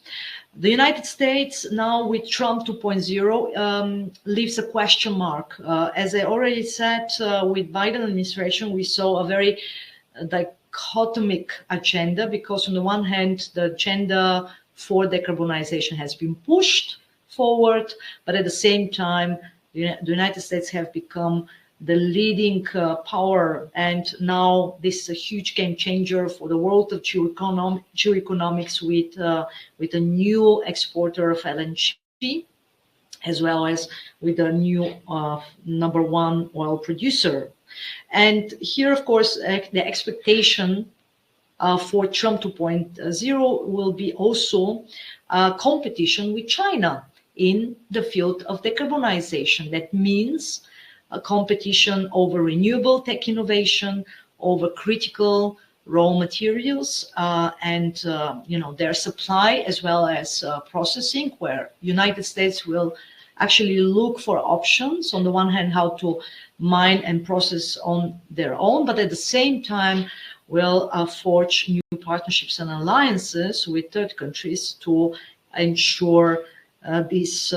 The United States now with Trump 2.0 leaves a question mark. As I already said, with Biden administration, we saw a very dichotomic agenda, because on the one hand, the agenda for decarbonization has been pushed forward, but at the same time, the United States have become the leading power, and now this is a huge game changer for the world of geoeconomics with a new exporter of LNG, as well as with a new number 1 oil producer. And here, of course, the expectation for Trump 2.0 will be also competition with China in the field of decarbonization. That means a competition over renewable tech innovation, over critical raw materials, and their supply, as well as processing, where United States will actually look for options. On the one hand, how to mine and process on their own, but at the same time will forge new partnerships and alliances with third countries to ensure this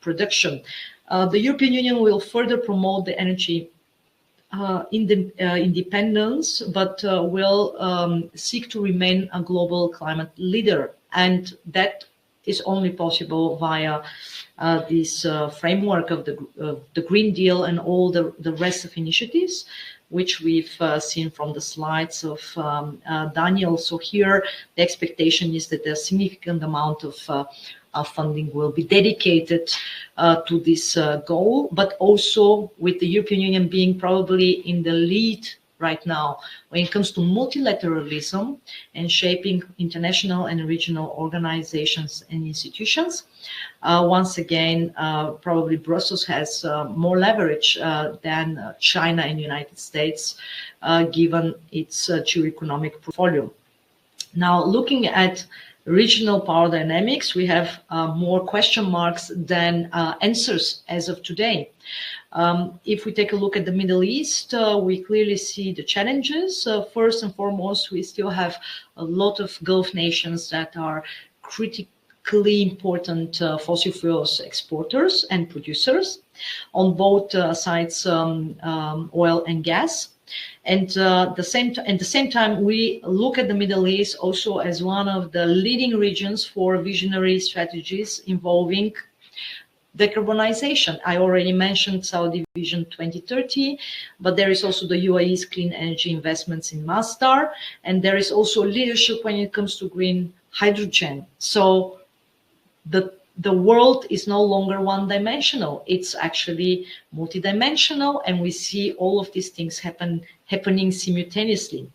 production. The European Union will further promote the energy independence, but will seek to remain a global climate leader And that is only possible via this framework of the Green Deal and all the rest of initiatives, which we've seen from the slides of Daniel. So here, the expectation is that a significant amount of funding will be dedicated to this goal, but also with the European Union being probably in the lead right now when it comes to multilateralism and shaping international and regional organizations and institutions. Once again, probably Brussels has more leverage than China and United States, given its geoeconomic portfolio. Now, looking at regional power dynamics, we have more question marks than answers as of today. If we take a look at the Middle East, we clearly see the challenges. First and foremost, we still have a lot of Gulf nations that are critically important fossil fuels exporters and producers on both sides, oil and gas. And at the same time, we look at the Middle East also as one of the leading regions for visionary strategies involving decarbonization. I already mentioned Saudi Vision 2030, but there is also the UAE's clean energy investments in Masdar, and there is also leadership when it comes to green hydrogen. So the world is no longer one-dimensional. It's actually multidimensional, and we see all of these things happening simultaneously.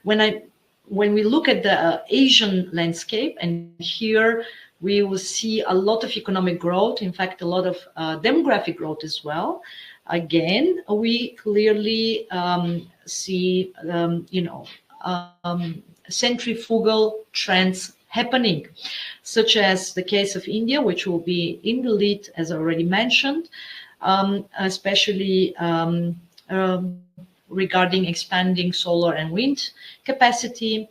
When we look at the Asian landscape, and here we will see a lot of economic growth, in fact, a lot of demographic growth as well. Again, we clearly see, centrifugal trends happening, such as the case of India, which will be in the lead, as I already mentioned, especially regarding expanding solar and wind capacity.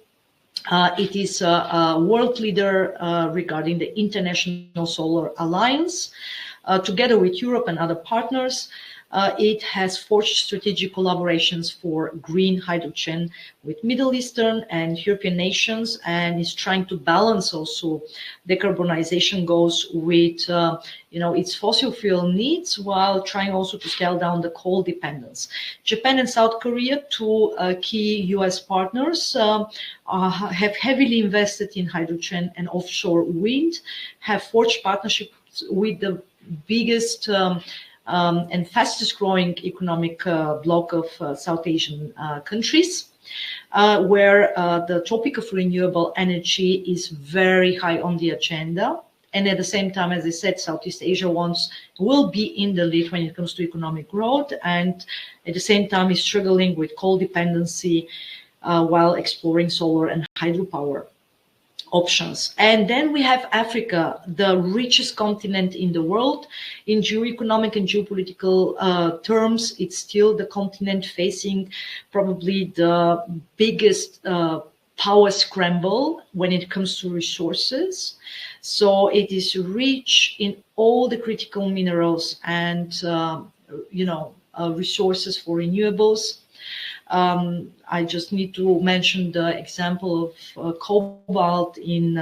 It is a world leader regarding the International Solar Alliance. Together with Europe and other partners, it has forged strategic collaborations for green hydrogen with Middle Eastern and European nations, and is trying to balance also decarbonization goals with its fossil fuel needs, while trying also to scale down the coal dependence. Japan and South Korea, two key US partners, have heavily invested in hydrogen and offshore wind, have forged partnerships with the biggest and fastest growing economic bloc of South Asian countries, where the topic of renewable energy is very high on the agenda. And at the same time, as I said, Southeast Asia will be in the lead when it comes to economic growth, and at the same time is struggling with coal dependency while exploring solar and hydropower options. And then we have Africa, the richest continent in the world. In geoeconomic and geopolitical terms, it's still the continent facing probably the biggest power scramble when it comes to resources. So it is rich in all the critical minerals and resources for renewables. I just need to mention the example of cobalt in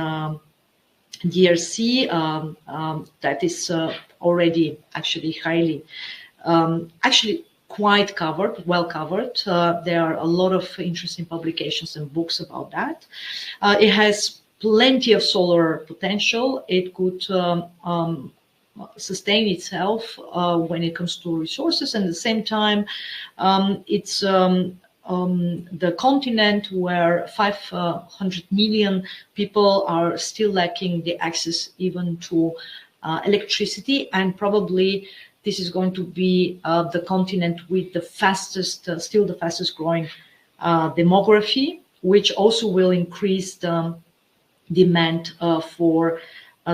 DRC that is already actually quite covered, well covered. There are a lot of interesting publications and books about that. It has plenty of solar potential. It could sustain itself when it comes to resources, and at the same time it's the continent where 500 million people are still lacking the access even to electricity, and probably this is going to be the continent with the fastest growing demography, which also will increase the demand for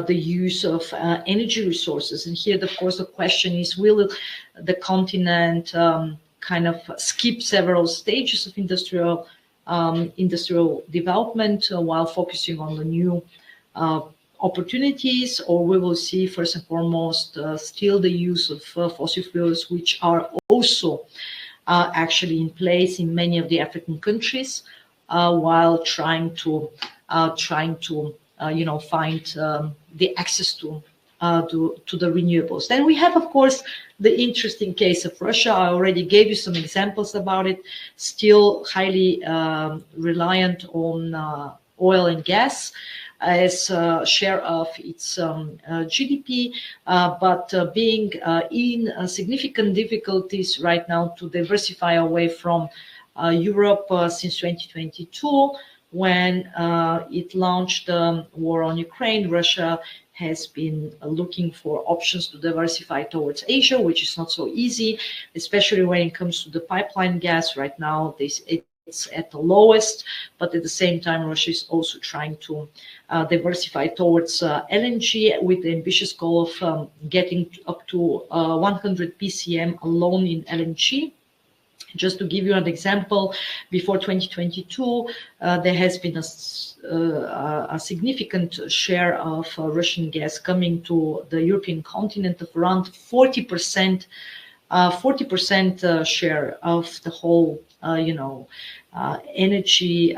the use of energy resources. And here, of course, the question is, will the continent kind of skip several stages of industrial development while focusing on the new opportunities, or we will see first and foremost still the use of fossil fuels, which are also actually in place in many of the African countries, while trying to find the access to the renewables. Then we have, of course, the interesting case of Russia. I already gave you some examples about it. Still highly reliant on oil and gas as a share of its GDP, but being in significant difficulties right now to diversify away from Europe since 2022, when it launched the war on Ukraine. Russia has been looking for options to diversify towards Asia, which is not so easy, especially when it comes to the pipeline gas. Right now, it's at the lowest, but at the same time, Russia is also trying to diversify towards LNG with the ambitious goal of getting up to 100 BCM alone in LNG. Just to give you an example, before 2022, there has been a significant share of Russian gas coming to the European continent of around 40%, 40% share of the whole, energy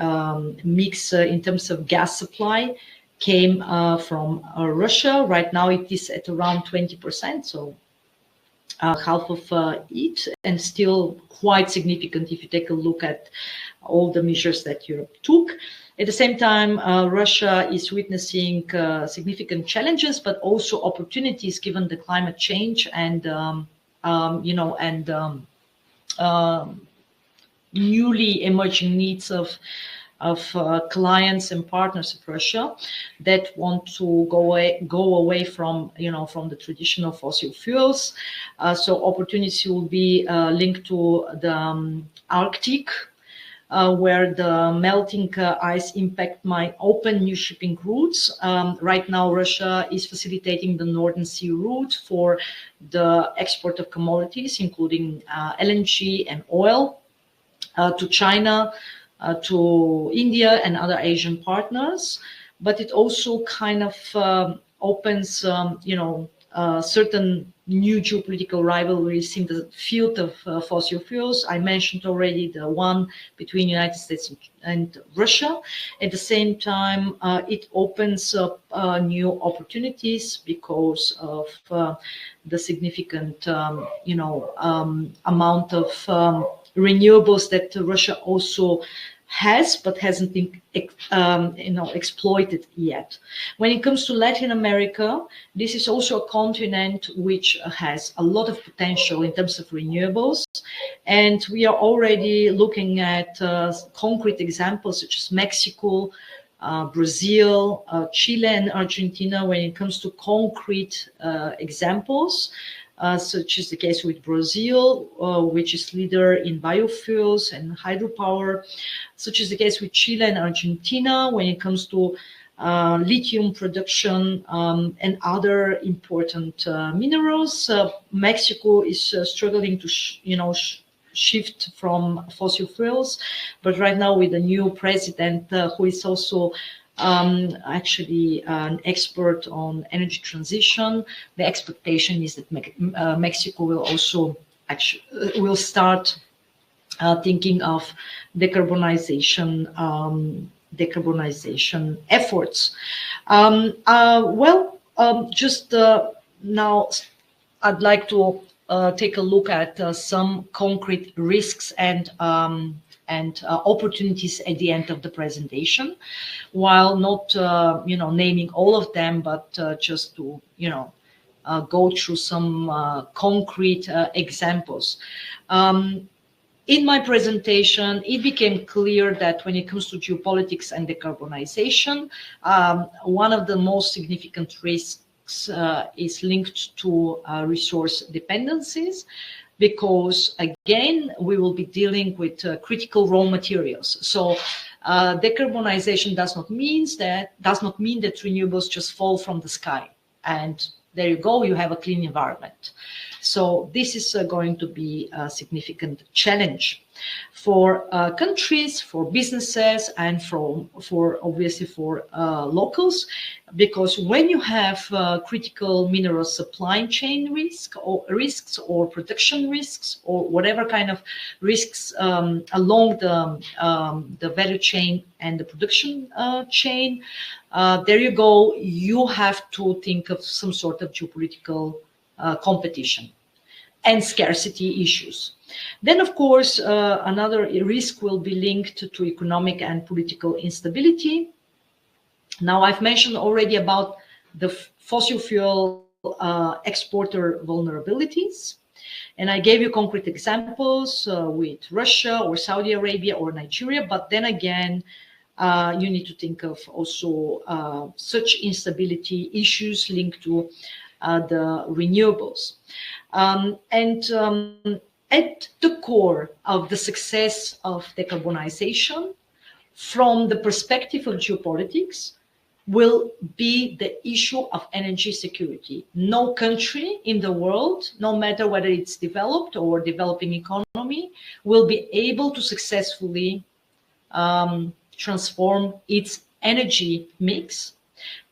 mix in terms of gas supply came from Russia. Right now, it is at around 20%. So half of it, and still quite significant if you take a look at all the measures that Europe took. At the same time, Russia is witnessing significant challenges, but also opportunities given the climate change and newly emerging needs of clients and partners of Russia that want to go away from the traditional fossil fuels. So opportunities will be linked to the Arctic, where the melting ice impact might open new shipping routes. Right now, Russia is facilitating the Northern Sea route for the export of commodities, including LNG and oil, to China, to India and other Asian partners. But it also kind of opens, certain new geopolitical rivalries in the field of fossil fuels. I mentioned already the one between the United States and Russia. At the same time, it opens up new opportunities because of the significant, amount of renewables that Russia also has, but hasn't been exploited yet. When it comes to Latin America, this is also a continent which has a lot of potential in terms of renewables, and we are already looking at concrete examples such as Mexico, Brazil, Chile, and Argentina when it comes to concrete examples. Such is the case with Brazil, which is leader in biofuels and hydropower. Such is the case with Chile and Argentina when it comes to lithium production and other important minerals. Mexico is struggling to, shift from fossil fuels, but right now with the new president, who is also actually an expert on energy transition, the expectation is that Mexico will also will start thinking of decarbonization efforts. Now I'd like to take a look at some concrete risks and opportunities at the end of the presentation, while not naming all of them, but just to go through some concrete examples. In my presentation, it became clear that when it comes to geopolitics and decarbonization, one of the most significant risks is linked to resource dependencies, because again, we will be dealing with critical raw materials. So decarbonization does not mean that renewables just fall from the sky and there you go, you have a clean environment. So this is going to be a significant challenge for countries, for businesses, and for obviously for locals, because when you have critical mineral supply chain risks or production risks or whatever kind of risks along the value chain and the production chain, there you go, you have to think of some sort of geopolitical competition and scarcity issues. Then, of course, another risk will be linked to economic and political instability. Now, I've mentioned already about the fossil fuel exporter vulnerabilities, and I gave you concrete examples with Russia or Saudi Arabia or Nigeria, but then again, you need to think of also such instability issues linked to the renewables. At the core of the success of decarbonization, from the perspective of geopolitics, will be the issue of energy security. No country in the world, no matter whether it's developed or developing economy, will be able to successfully transform its energy mix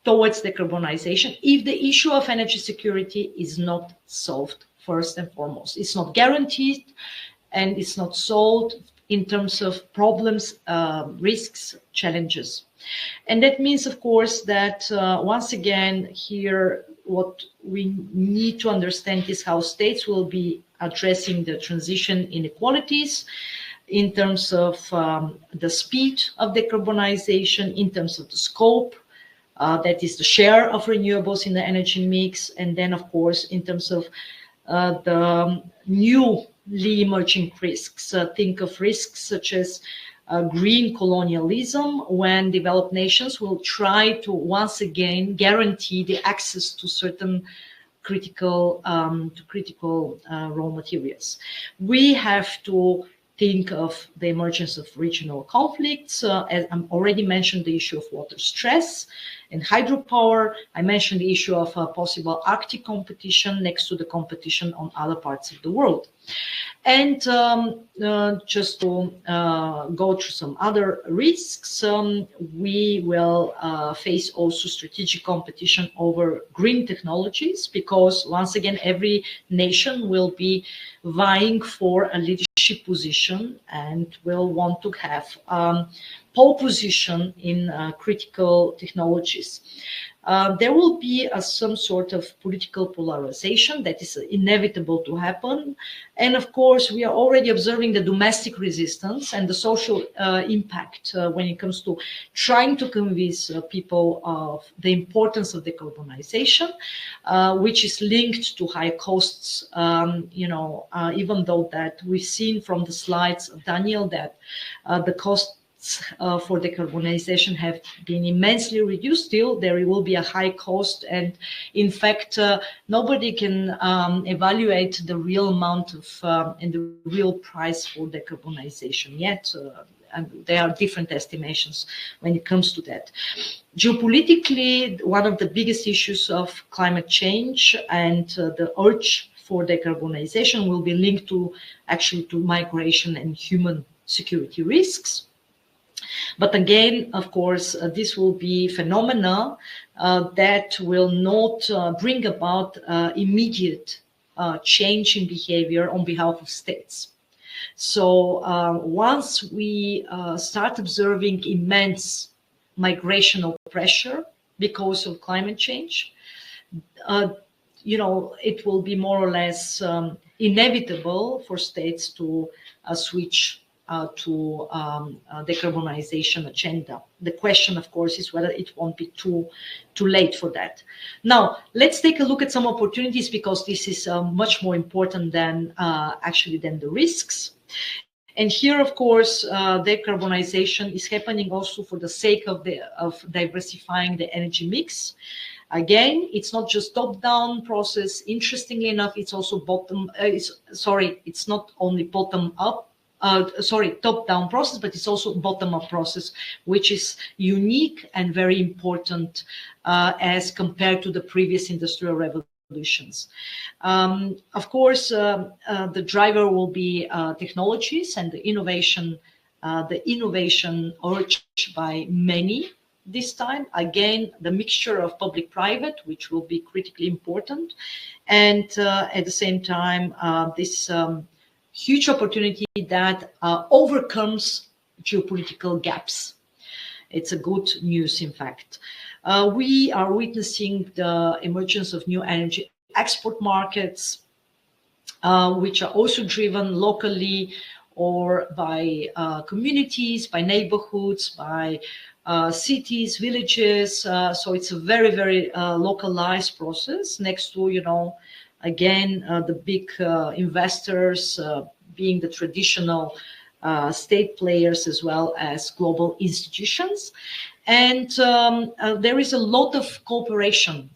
towards decarbonization if the issue of energy security is not solved first and foremost. It's not guaranteed and it's not solved in terms of problems, risks, challenges. And that means, of course, that once again, here, what we need to understand is how states will be addressing the transition inequalities in terms of the speed of decarbonization, in terms of the scope, that is the share of renewables in the energy mix, and then, of course, in terms of the newly emerging risks. Think of risks such as green colonialism, when developed nations will try to once again guarantee the access to certain critical raw materials. We have to think of the emergence of regional conflicts. As I already mentioned, the issue of water stress and hydropower. I mentioned the issue of possible Arctic competition next to the competition on other parts of the world. And just to go through some other risks, we will face also strategic competition over green technologies, because once again, every nation will be vying for a leadership position and will want to have pole position in critical technologies. There will be some sort of political polarization that is inevitable to happen. And of course, we are already observing the domestic resistance and the social impact when it comes to trying to convince people of the importance of decarbonization, which is linked to high costs. Even though that we've seen from the slides of Daniel that the cost for decarbonization have been immensely reduced, still there will be a high cost, and in fact nobody can evaluate the real amount of and the real price for decarbonization yet, and there are different estimations when it comes to that. Geopolitically, one of the biggest issues of climate change and the urge for decarbonization will be linked to migration and human security risks. But again, of course, this will be phenomena that will not bring about immediate change in behavior on behalf of states. So once we start observing immense migrational pressure because of climate change, it will be more or less inevitable for states to switch to decarbonization agenda. The question, of course, is whether it won't be too late for that. Now, let's take a look at some opportunities, because this is much more important than the risks. And here, of course, decarbonization is happening also for the sake of diversifying the energy mix. Again, it's not just top-down process. Interestingly enough, it's also it's not only top-down process, but it's also bottom-up process, which is unique and very important as compared to the previous industrial revolution. solutions. Of course, the driver will be technologies and the innovation urged by many this time. Again, the mixture of public-private, which will be critically important, and at the same time, this huge opportunity that overcomes geopolitical gaps. It's a good news, in fact. We are witnessing the emergence of new energy export markets, which are also driven locally or by communities, by neighborhoods, by cities, villages. So it's a very, very localized process next to, again, the big investors being the traditional state players as well as global institutions. And there is a lot of cooperation,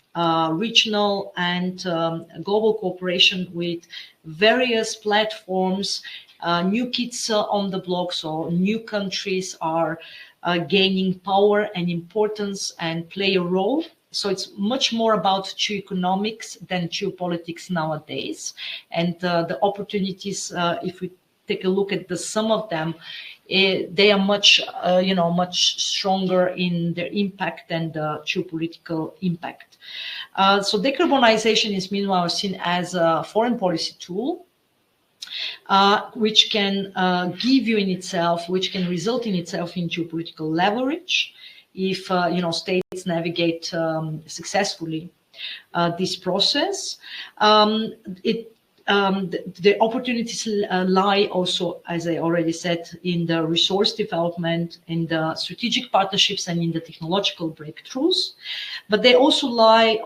regional and global cooperation with various platforms, new kids on the block, so new countries are gaining power and importance and play a role. So it's much more about geoeconomics than geopolitics nowadays. And the opportunities, if we take a look at the sum of them, they are much, much stronger in their impact than the geopolitical impact. So decarbonization is meanwhile seen as a foreign policy tool, which can give you in itself, which can result in itself in geopolitical leverage if states navigate successfully this process. The opportunities lie also, as I already said, in the resource development, in the strategic partnerships, and in the technological breakthroughs. But they also lie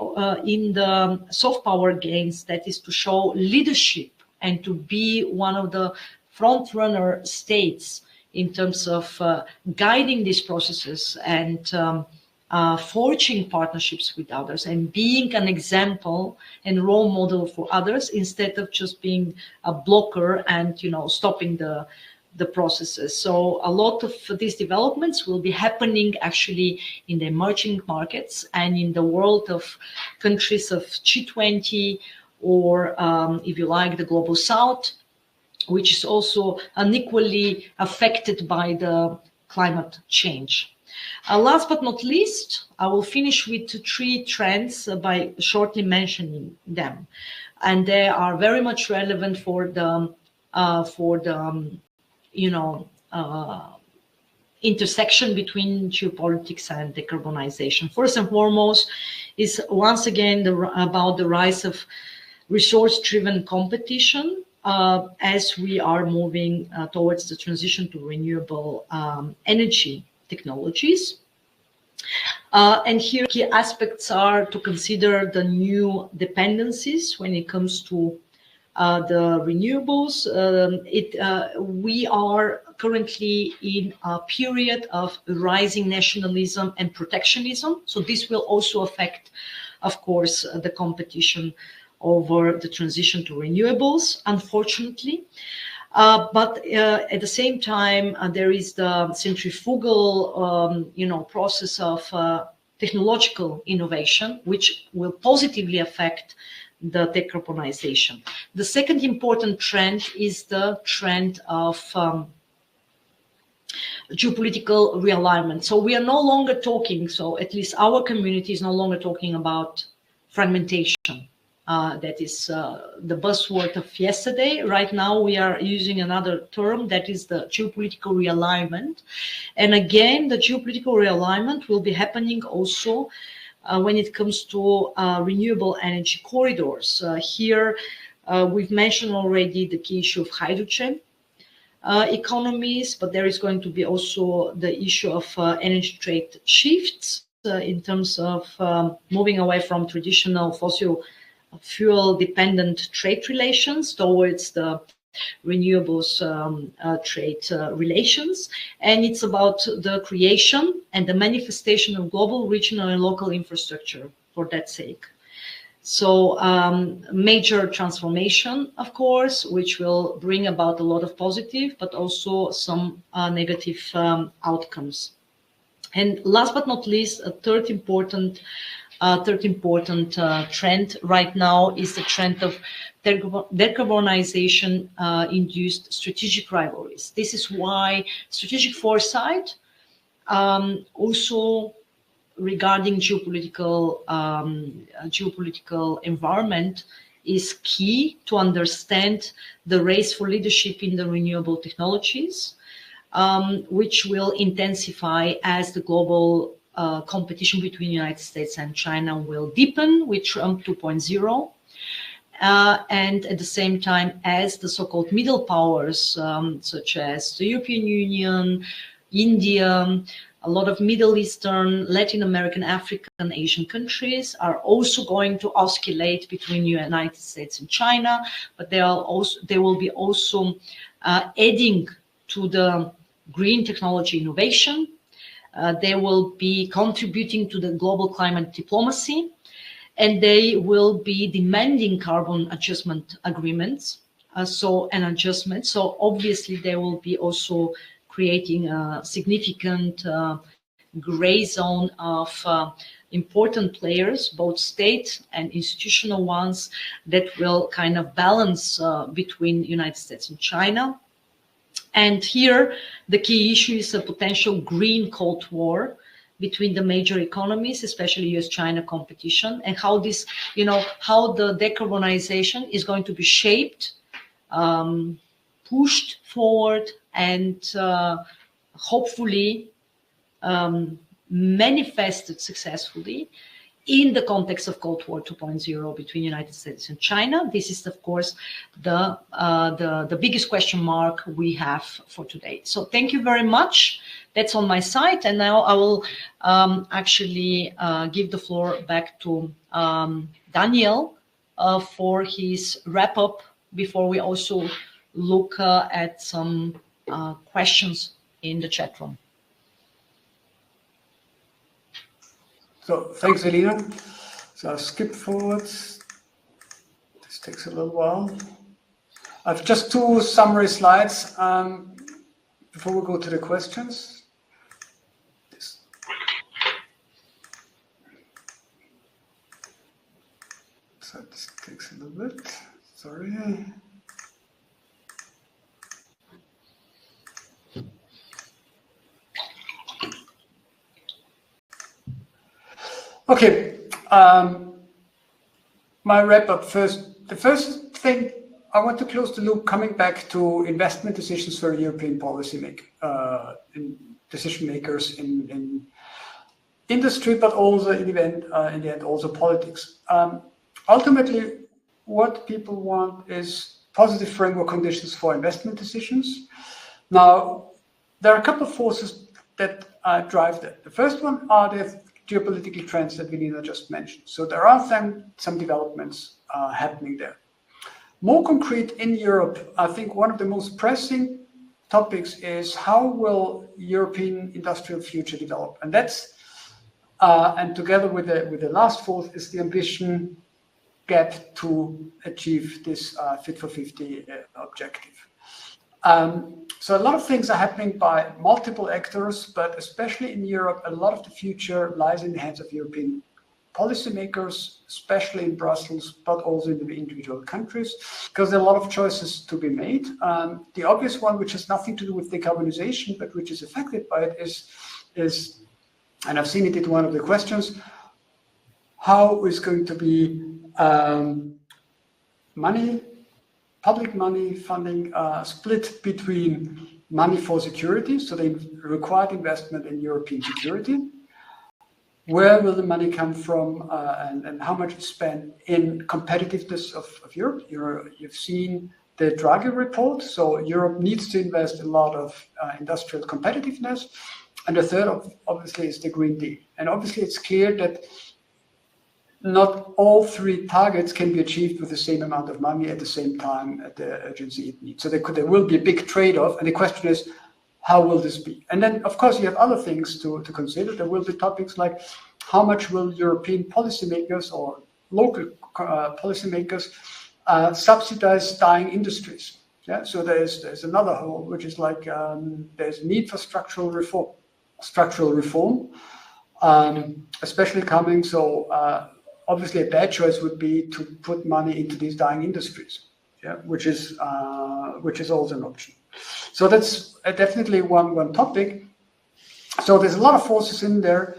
in the soft power gains, that is to show leadership and to be one of the front runner states in terms of guiding these processes and forging partnerships with others and being an example and role model for others instead of just being a blocker and stopping the processes. So a lot of these developments will be happening actually in the emerging markets and in the world of countries of G20 or if you like the global south, which is also unequally affected by the climate change. Last but not least, I will finish with 3 trends by shortly mentioning them, and they are very much relevant for the intersection between geopolitics and decarbonization. First and foremost is once again about the rise of resource-driven competition as we are moving towards the transition to renewable energy technologies. And here key aspects are to consider the new dependencies when it comes to the renewables. We are currently in a period of rising nationalism and protectionism. So this will also affect, of course, the competition over the transition to renewables, unfortunately. But at the same time, there is the centrifugal, process of technological innovation, which will positively affect the decarbonization. The second important trend is the trend of geopolitical realignment. So we are no longer talking, so at least our community is no longer talking about fragmentation. That is the buzzword of yesterday. Right now, we are using another term that is the geopolitical realignment. And again, the geopolitical realignment will be happening also when it comes to renewable energy corridors. Here, we've mentioned already the key issue of hydrogen economies, but there is going to be also the issue of energy trade shifts in terms of moving away from traditional fossil fuel dependent trade relations towards the renewables trade relations. And it's about the creation and the manifestation of global, regional and local infrastructure for that sake. So major transformation, of course, which will bring about a lot of positive, but also some negative outcomes. And last but not least, a third important Third important trend right now is the trend of decarbonization induced strategic rivalries. This is why strategic foresight, also regarding geopolitical environment, is key to understand the race for leadership in the renewable technologies, which will intensify as the global competition between the United States and China will deepen with Trump 2.0. And at the same time, as the so-called middle powers, such as the European Union, India, a lot of Middle Eastern, Latin American, African, Asian countries are also going to oscillate between the United States and China, but they will be also adding to the green technology innovation. They will be contributing to the global climate diplomacy, and they will be demanding carbon adjustment agreements. So obviously they will be also creating a significant gray zone of important players, both state and institutional ones, that will kind of balance between United States and China. And here, the key issue is a potential green Cold War between the major economies, especially US-China competition, and how this, how the decarbonization is going to be shaped, pushed forward, and hopefully manifested successfully in the context of Cold War 2.0 between United States and China. This is, of course, the biggest question mark we have for today. So thank you very much. That's on my side. And now I will actually give the floor back to Daniel for his wrap-up before we also look at some questions in the chat room. So thanks, Velina. So I'll skip forwards. This takes a little while. I've just two summary slides before we go to the questions. So this takes a little bit. Sorry. Okay, my wrap-up first. The first thing, I want to close the loop coming back to investment decisions for European decision makers in industry, but also in the end also politics. Ultimately, what people want is positive framework conditions for investment decisions. Now, there are a couple of forces that drive that. The first one are the geopolitical trends that Velina just mentioned. So there are some developments happening there. More concrete in Europe, I think one of the most pressing topics is how will European industrial future develop? And that's and together with the last fourth is the ambition gap to achieve this Fit for 50 objective. So a lot of things are happening by multiple actors, but especially in Europe, a lot of the future lies in the hands of European policymakers, especially in Brussels, but also in the individual countries, because there are a lot of choices to be made. The obvious one, which has nothing to do with decarbonization, but which is affected by it, is, and I've seen it in one of the questions, how is going to be public money funding split between money for security, so the required investment in European security. Where will the money come from and how much is spent in competitiveness of Europe? You've seen the Draghi report, so Europe needs to invest a lot of industrial competitiveness. And the third, obviously, is the Green Deal. And obviously, it's clear that not all three targets can be achieved with the same amount of money at the same time at the urgency it needs. So there will be a big trade-off, and the question is, how will this be? And then, of course, you have other things to consider. There will be topics like how much will European policymakers or local policymakers subsidize dying industries? Yeah, so there's another hole, which is like there's a need for structural reform. especially coming. So obviously, a bad choice would be to put money into these dying industries, yeah, which is also an option. So that's definitely one topic. So there's a lot of forces in there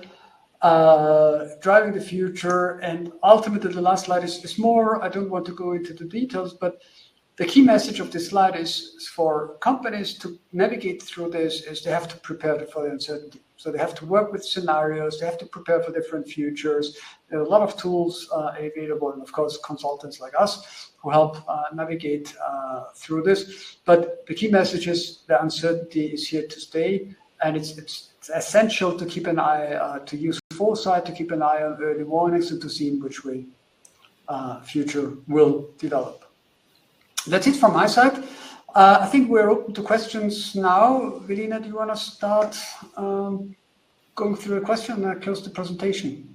driving the future, and ultimately the last slide is more. I don't want to go into the details, but the key message of this slide is for companies to navigate through this is they have to prepare for the uncertainty. So they have to work with scenarios, they have to prepare for different futures. There are a lot of tools available, and of course consultants like us who help navigate through this. But the key message is the uncertainty is here to stay, and it's essential to keep an eye, to use foresight, to keep an eye on early warnings, and to see in which way future will develop. That's it from my side. I think we're open to questions now. Velina, do you want to start going through a question and close the presentation?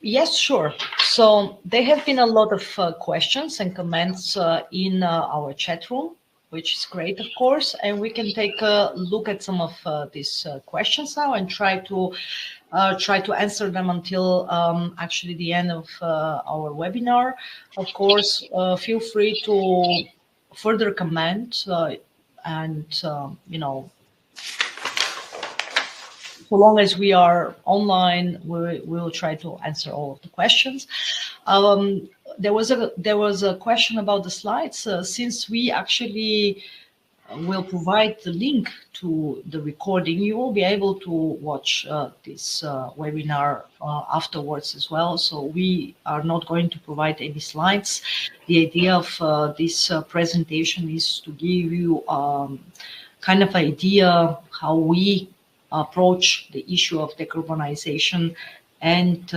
Yes, sure. So there have been a lot of questions and comments in our chat room, which is great, of course, and we can take a look at some of these questions now and try to answer them until actually the end of our webinar. Of course, feel free to further comment and you know, so long as we are online, we will try to answer all of the questions. There was a question about the slides. Since we actually will provide the link to the recording, you will be able to watch this webinar afterwards as well. So we are not going to provide any slides. The idea of this presentation is to give you kind of idea how we approach the issue of decarbonization and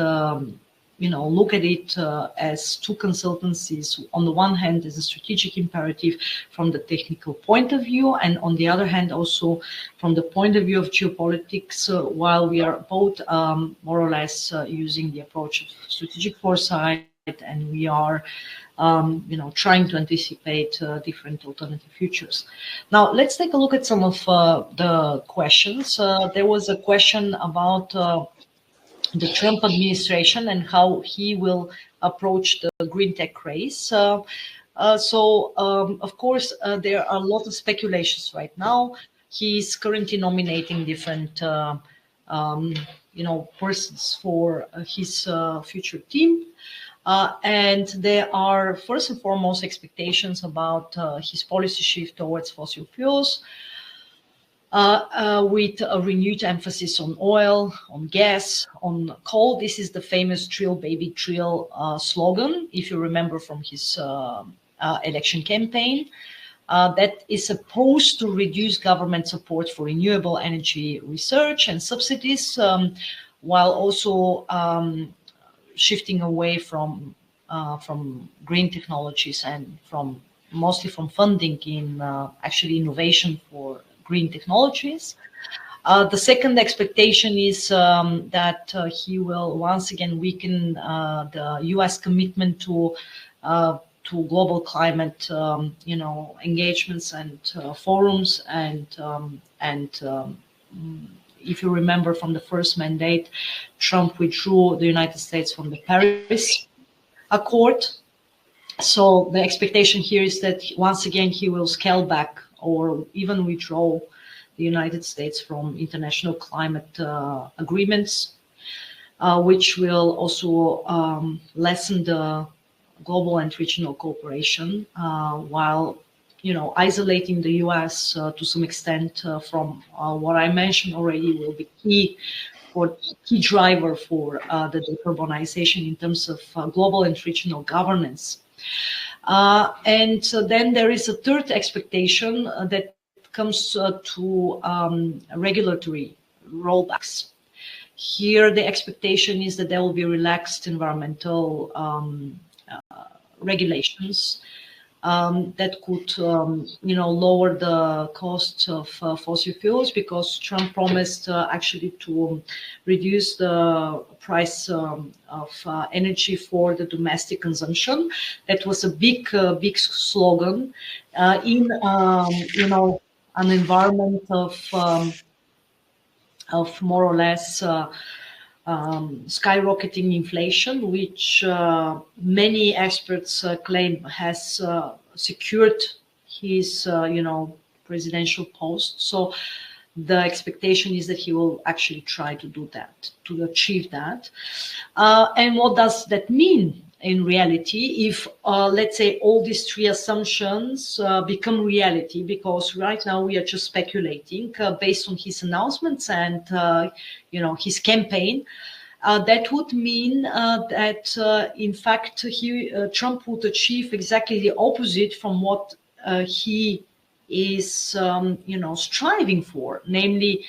you know, look at it as two consultancies. On the one hand, as a strategic imperative from the technical point of view, and on the other hand, also from the point of view of geopolitics, while we are both more or less using the approach of strategic foresight, and we are you know, trying to anticipate different alternative futures. Now, let's take a look at some of the questions. There was a question about the Trump administration and how he will approach the green tech race. Of course, there are a lot of speculations right now. He's currently nominating different, you know, persons for his future team. And there are first and foremost expectations about his policy shift towards fossil fuels, with a renewed emphasis on oil, on gas, on coal. This is the famous "Drill, baby, drill" slogan, if you remember from his election campaign. That is supposed to reduce government support for renewable energy research and subsidies, while also shifting away from green technologies and mostly from funding in actually innovation for green technologies. The second expectation is that he will once again weaken the U.S. commitment to global climate, you know, engagements and forums, and if you remember from the first mandate, Trump withdrew the United States from the Paris Accord. So the expectation here is that once again he will scale back or even withdraw the United States from international climate agreements, which will also lessen the global and regional cooperation, while, you know, isolating the U.S. To some extent from what I mentioned already will be key driver for the decarbonization in terms of global and regional governance. And then there is a third expectation that comes to regulatory rollbacks. Here, the expectation is that there will be relaxed environmental regulations that could, you know, lower the cost of fossil fuels, because Trump promised actually to reduce the price of energy for the domestic consumption. That was a big slogan in, you know, an environment of of more or less skyrocketing inflation, which many experts claim has secured his, presidential post. So the expectation is that he will actually try to do that, to achieve that. And what does that mean in reality if, let's say, all these three assumptions become reality? Because right now we are just speculating based on his announcements and, his campaign. That would mean that, in fact, Trump would achieve exactly the opposite from what he is, striving for, namely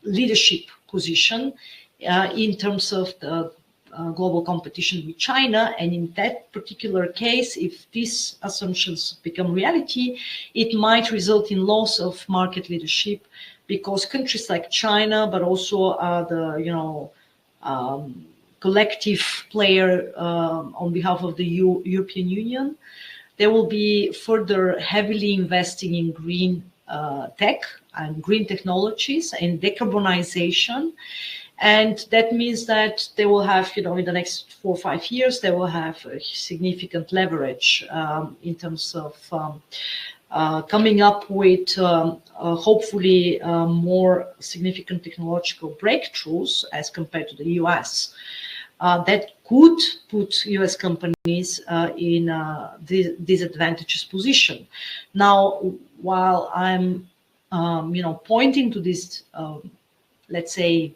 leadership position in terms of the global competition with China. And in that particular case, if these assumptions become reality, it might result in loss of market leadership, because countries like China, but also the collective player on behalf of the European Union, they will be further heavily investing in green tech and green technologies and decarbonization. And that means that they will have, in the next 4 or 5 years, they will have a significant leverage in terms of coming up with hopefully more significant technological breakthroughs as compared to the US. That could put US companies in a disadvantageous position. Now, while I'm, pointing to this, let's say,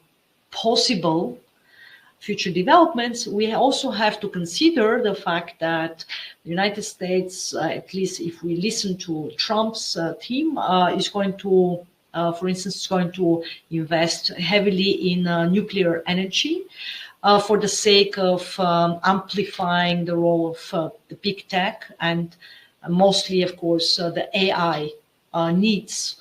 possible future developments, we also have to consider the fact that the United States, at least if we listen to Trump's team, is going to, for instance, is going to invest heavily in nuclear energy for the sake of amplifying the role of the big tech and mostly, of course, the AI needs.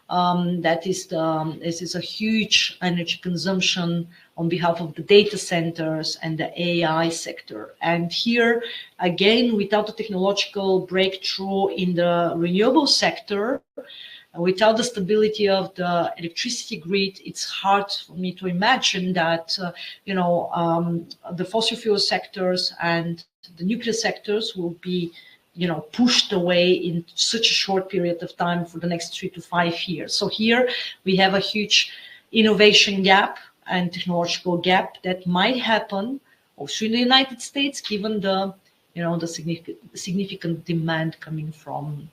This is a huge energy consumption on behalf of the data centers and the AI sector. And here, again, without a technological breakthrough in the renewable sector, without the stability of the electricity grid, it's hard for me to imagine that, the fossil fuel sectors and the nuclear sectors will be pushed away in such a short period of time for the next 3 to 5 years. So here we have a huge innovation gap and technological gap that might happen also in the United States, given the significant demand coming from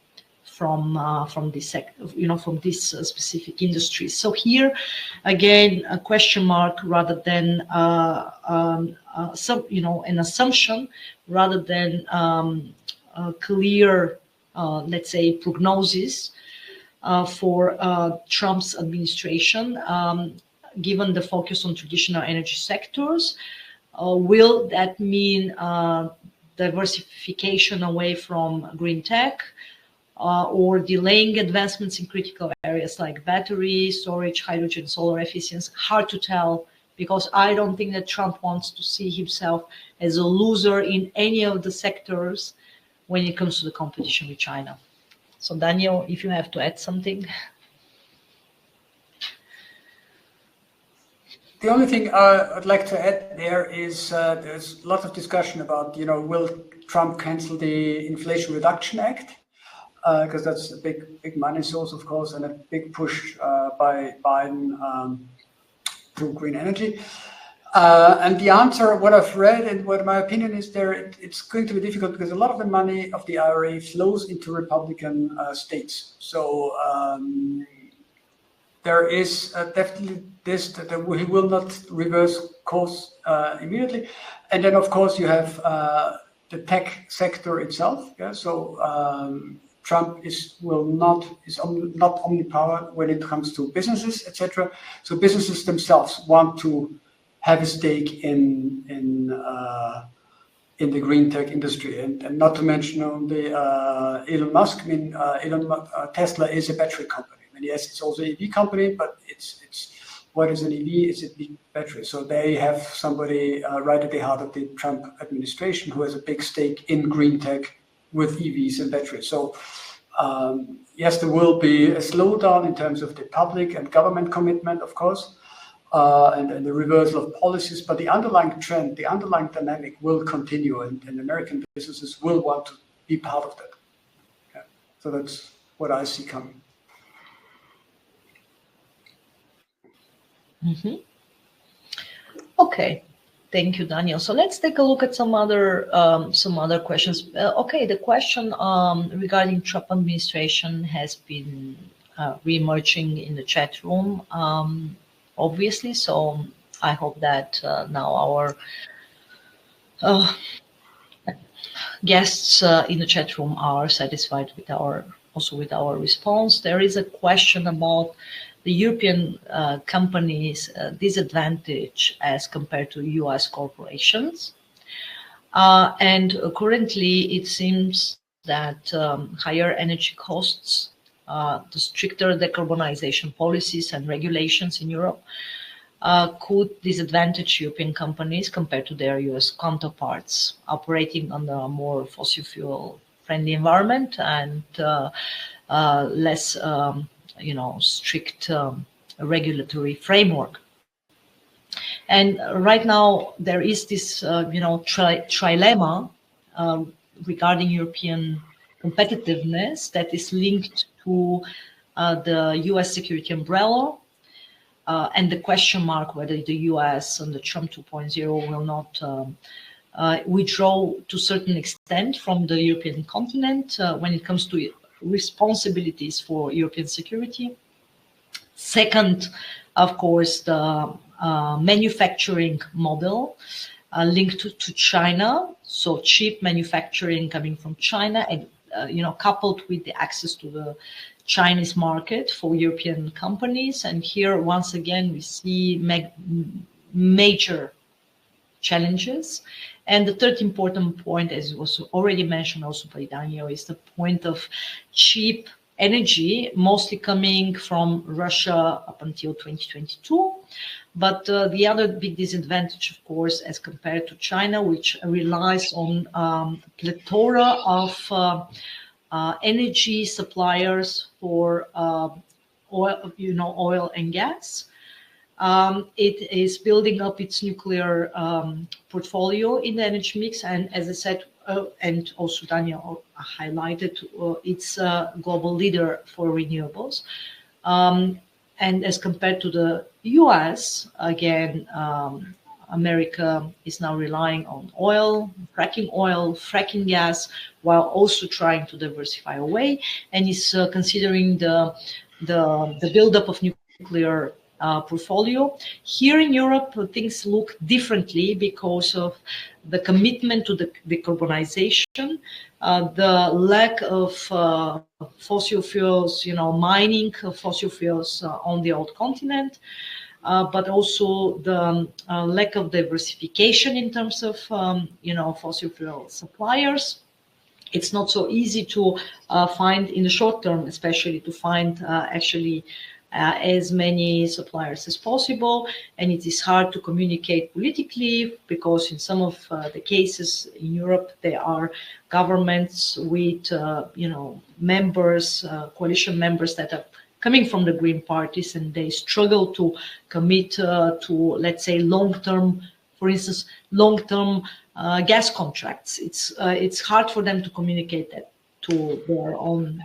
this sector, from this specific industry. So here again, a question mark rather than an assumption rather than clear, let's say, prognosis for Trump's administration, given the focus on traditional energy sectors. Will that mean diversification away from green tech or delaying advancements in critical areas like battery storage, hydrogen, solar efficiency? Hard to tell, because I don't think that Trump wants to see himself as a loser in any of the sectors when it comes to the competition with China. So Daniel, if you have to add something. The only thing I'd like to add there is there's a lot of discussion about, will Trump cancel the Inflation Reduction Act? Because that's a big money source, of course, and a big push by Biden to green energy. And the answer, what I've read and what my opinion is there, it's going to be difficult because a lot of the money of the IRA flows into Republican states. So there is definitely this, that he will not reverse course immediately. And then, of course, you have the tech sector itself. Yeah? So Trump is not omnipotent when it comes to businesses, etc. So businesses themselves want to have a stake in the green tech industry, and not to mention only Elon Musk. I mean, Tesla is a battery company. And yes, it's also an EV company, but it's what is an EV? It's a big battery. So they have somebody right at the heart of the Trump administration who has a big stake in green tech with EVs and batteries. So Yes, there will be a slowdown in terms of the public and government commitment, of course, and the reversal of policies, but the underlying trend, the underlying dynamic will continue, and American businesses will want to be part of that. Yeah. So that's what I see coming. Mm-hmm. Okay, thank you, Daniel. So let's take a look at some other questions. Okay, the question regarding Trump administration has been re-emerging in the chat room, obviously. So I hope that now our guests in the chat room are satisfied with our response. There is a question about the European companies' disadvantage as compared to US corporations. And currently, it seems that higher energy costs, the stricter decarbonization policies and regulations in Europe could disadvantage European companies compared to their US counterparts operating under a more fossil fuel friendly environment and less strict regulatory framework. And right now there is this trilemma regarding European competitiveness that is linked to the US security umbrella and the question mark whether the US under Trump 2.0 will not withdraw to a certain extent from the European continent when it comes to responsibilities for European security. Second, of course, the manufacturing model linked to China, so cheap manufacturing coming from China, and coupled with the access to the Chinese market for European companies. And here, once again, we see major challenges. And the third important point, as was already mentioned also by Daniel, is the point of cheap energy, mostly coming from Russia up until 2022. But the other big disadvantage, of course, as compared to China, which relies on a plethora of energy suppliers for oil and gas. It is building up its nuclear portfolio in the energy mix, and as I said, and also Daniel highlighted, it's a global leader for renewables. And as compared to the US, again, America is now relying on oil, fracking gas, while also trying to diversify away, and is considering the buildup of nuclear portfolio. Here in Europe, things look differently because of the commitment to the decarbonization, the lack of fossil fuels, mining of fossil fuels on the old continent, but also the lack of diversification in terms of fossil fuel suppliers. It's not so easy to find in the short term, especially to find as many suppliers as possible, and it is hard to communicate politically because in some of the cases in Europe there are governments with members, coalition members that are coming from the Green parties, and they struggle to commit to, let's say, long-term, for instance, long-term gas contracts. It's hard for them to communicate that to their own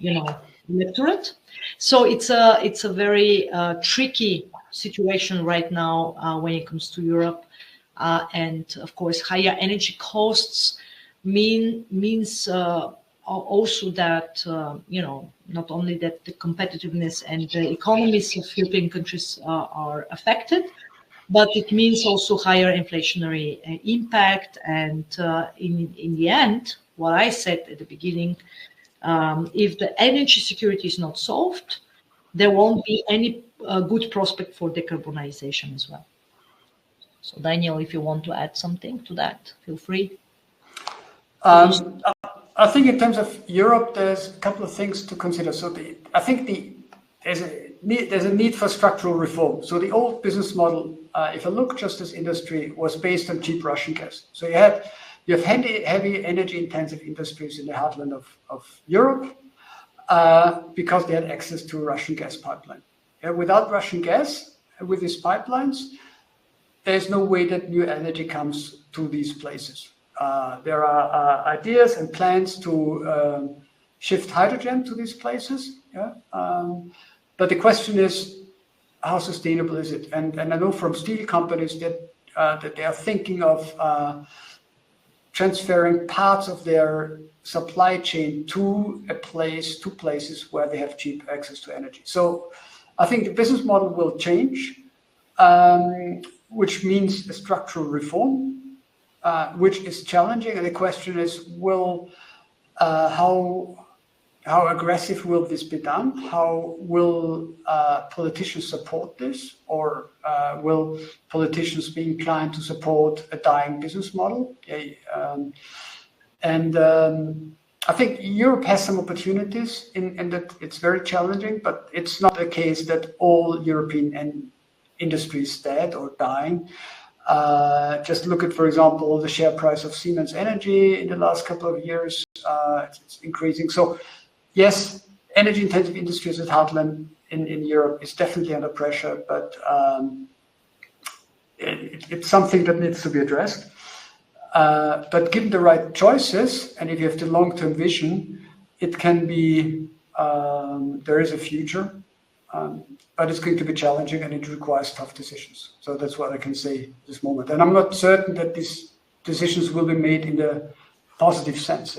electorate. So it's a very tricky situation right now when it comes to Europe, and of course higher energy costs means also that not only that the competitiveness and the economies of European countries are affected, but it means also higher inflationary impact. And in the end, what I said at the beginning, if the energy security is not solved, there won't be any good prospect for decarbonization as well. So Daniel, if you want to add something to that, feel free. I think in terms of Europe, there's a couple of things to consider. So I think there's a need for structural reform. So the old business model, if I look just as industry, was based on cheap Russian gas. So you have heavy energy intensive industries in the heartland of Europe. because they had access to a Russian gas pipeline. Without Russian gas, with these pipelines, there's no way that new energy comes to these places. There are ideas and plans to shift hydrogen to these places. But the question is, how sustainable is it? And I know from steel companies that they are thinking of transferring parts of their supply chain to two places where they have cheap access to energy. So I think the business model will change, which means a structural reform, which is challenging. And the question is, how aggressive will this be done? How will politicians support this? Or will politicians be inclined to support a dying business model? I think Europe has some opportunities in that it's very challenging, but it's not the case that all European industry is dead or dying. Just look at, for example, the share price of Siemens Energy in the last couple of years. It's increasing. So yes, energy-intensive industries at heartland in Europe is definitely under pressure, but it's something that needs to be addressed. But given the right choices, and if you have the long-term vision, it can be, there is a future, but it's going to be challenging and it requires tough decisions. So that's what I can say at this moment. And I'm not certain that these decisions will be made in the positive sense.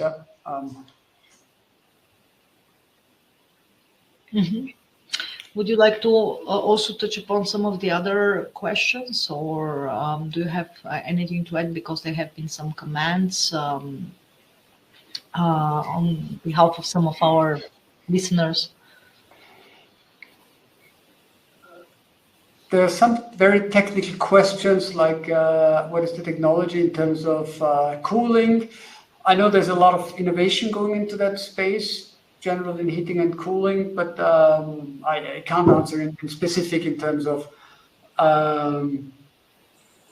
Would you like to also touch upon some of the other questions, or do you have anything to add? Because there have been some comments on behalf of some of our listeners. There are some very technical questions like what is the technology in terms of cooling? I know there's a lot of innovation going into that space, generally in heating and cooling, but I can't answer in specific in terms of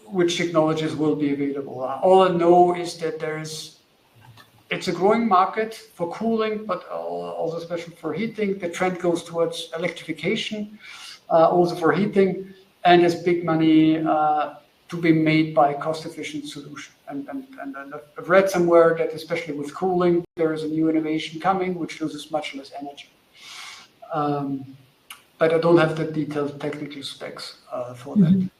which technologies will be available. All I know is that it's a growing market for cooling, but also especially for heating. The trend goes towards electrification, also for heating, and there's big money to be made by cost-efficient solution. And I've read somewhere that especially with cooling, there is a new innovation coming which uses much less energy. But I don't have the detailed technical specs for that.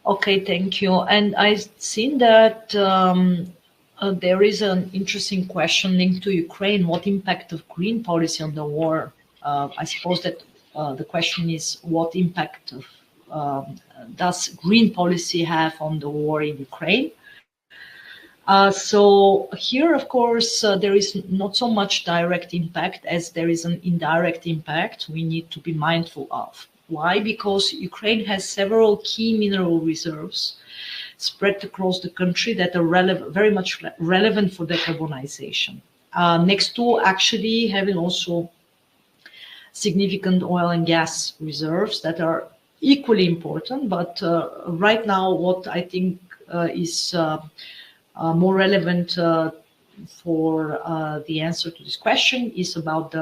Okay, thank you. And I've seen that there is an interesting question linked to Ukraine. What impact of green policy on the war? I suppose that the question is, what impact does green policy have on the war in Ukraine? So here, of course, there is not so much direct impact as there is an indirect impact we need to be mindful of. Why? Because Ukraine has several key mineral reserves spread across the country that are very much relevant for decarbonization. Next to actually having also significant oil and gas reserves that are equally important, but right now what I think is more relevant for the answer to this question is about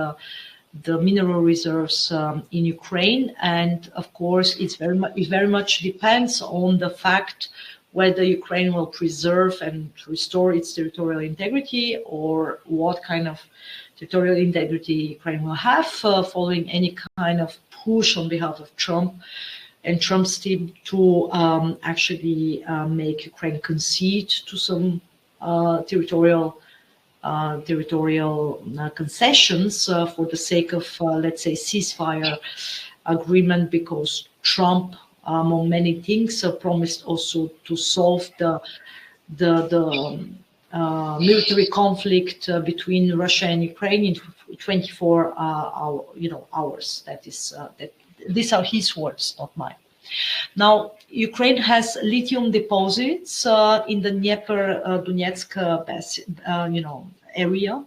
the mineral reserves in Ukraine, and of course it very much depends on the fact whether Ukraine will preserve and restore its territorial integrity, or what kind of territorial integrity Ukraine will have following any kind of push on behalf of Trump and Trump's team to actually make Ukraine concede to some territorial concessions for the sake of, let's say, ceasefire agreement, because Trump, among many things, promised also to solve the military conflict between Russia and Ukraine in 24 hours. That is these are his words, not mine. Now, Ukraine has lithium deposits in the Dnepr-Donetsk area,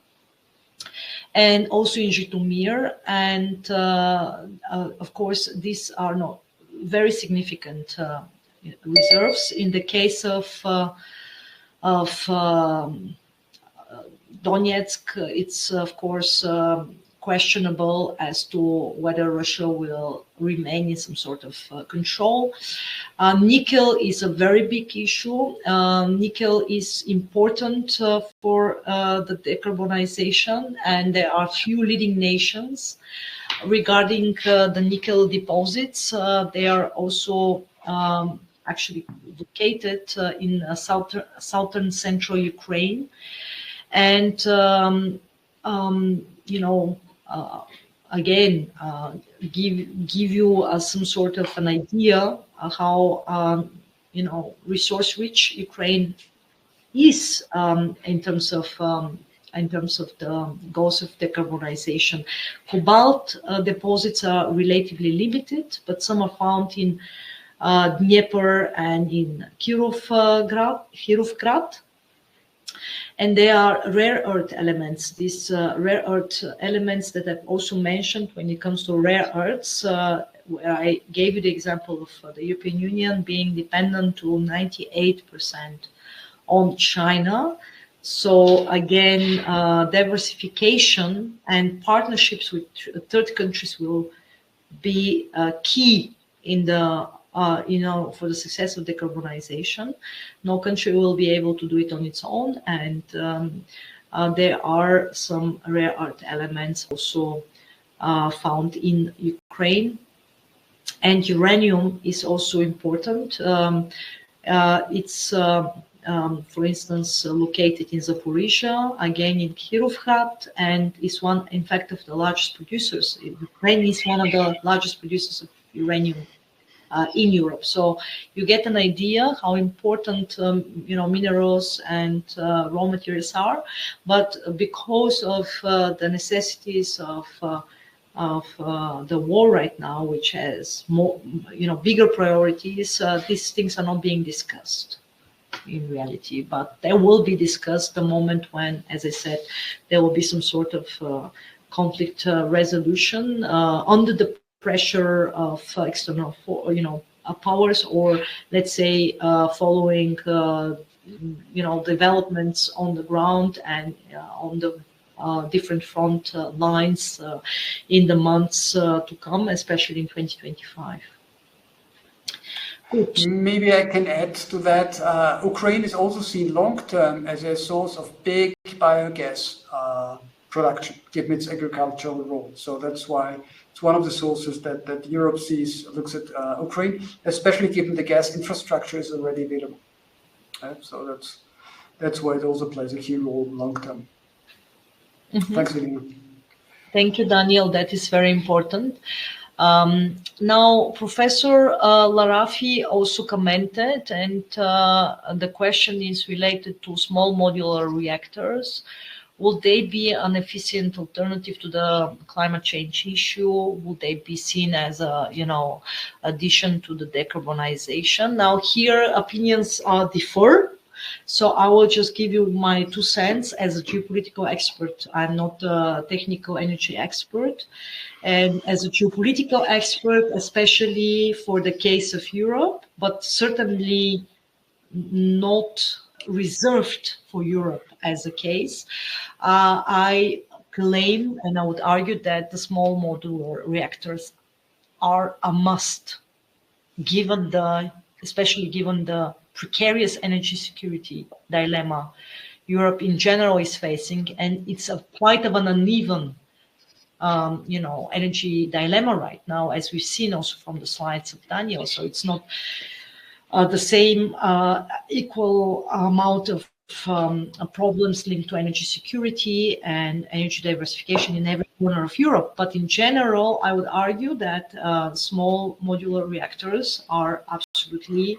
and also in Zhytomyr, and of course these are not very significant Donetsk, it's of course questionable as to whether Russia will remain in some sort of control. Nickel is a very big issue. Nickel is important for the decarbonization, and there are few leading nations regarding the nickel deposits. They are also actually located in southern central Ukraine. And, again, give you some sort of an idea how, resource rich Ukraine is in terms of the goals of decarbonization. Cobalt deposits are relatively limited, but some are found in Dnieper and in Kirovgrad. And they are rare earth elements. These rare earth elements that I've also mentioned when it comes to rare earths, where I gave you the example of the European Union being dependent to 98% on China. So again, diversification and partnerships with third countries will be key in the for the success of decarbonization. No country will be able to do it on its own, and there are some rare earth elements also found in Ukraine. And uranium is also important. It's for instance, located in Zaporizhia, again in Kirovgrad, and is one, in fact, of the largest producers. Ukraine is one of the largest producers of uranium in Europe. So you get an idea how important, minerals and raw materials are. But because of the necessities of the war right now, which has more, bigger priorities, these things are not being discussed in reality, but they will be discussed the moment when, as I said, there will be some sort of conflict resolution under the pressure of external, powers, or let's say following, developments on the ground and on the different front lines in the months to come, especially in 2025. Good. Maybe I can add to that. Ukraine is also seen long-term as a source of big biogas production, given its agricultural role. So that's why it's one of the sources that Europe looks at Ukraine, especially given the gas infrastructure is already available. So that's why it also plays a key role long-term. Mm-hmm. Thanks, Velina. Thank you, Daniel. That is very important. Now, Professor Larafi also commented, and the question is related to small modular reactors. Will they be an efficient alternative to the climate change issue? Will they be seen as a, addition to the decarbonization? Now, here opinions differ. So I will just give you my 2 cents as a geopolitical expert. I'm not a technical energy expert. And as a geopolitical expert, especially for the case of Europe, but certainly not reserved for Europe as a case, I claim and I would argue that the small modular reactors are a must, especially given the precarious energy security dilemma Europe in general is facing, and it's quite of an uneven energy dilemma right now, as we've seen also from the slides of Daniel. So it's not the same equal amount of problems linked to energy security and energy diversification in every corner of Europe. But in general, I would argue that small modular reactors are absolutely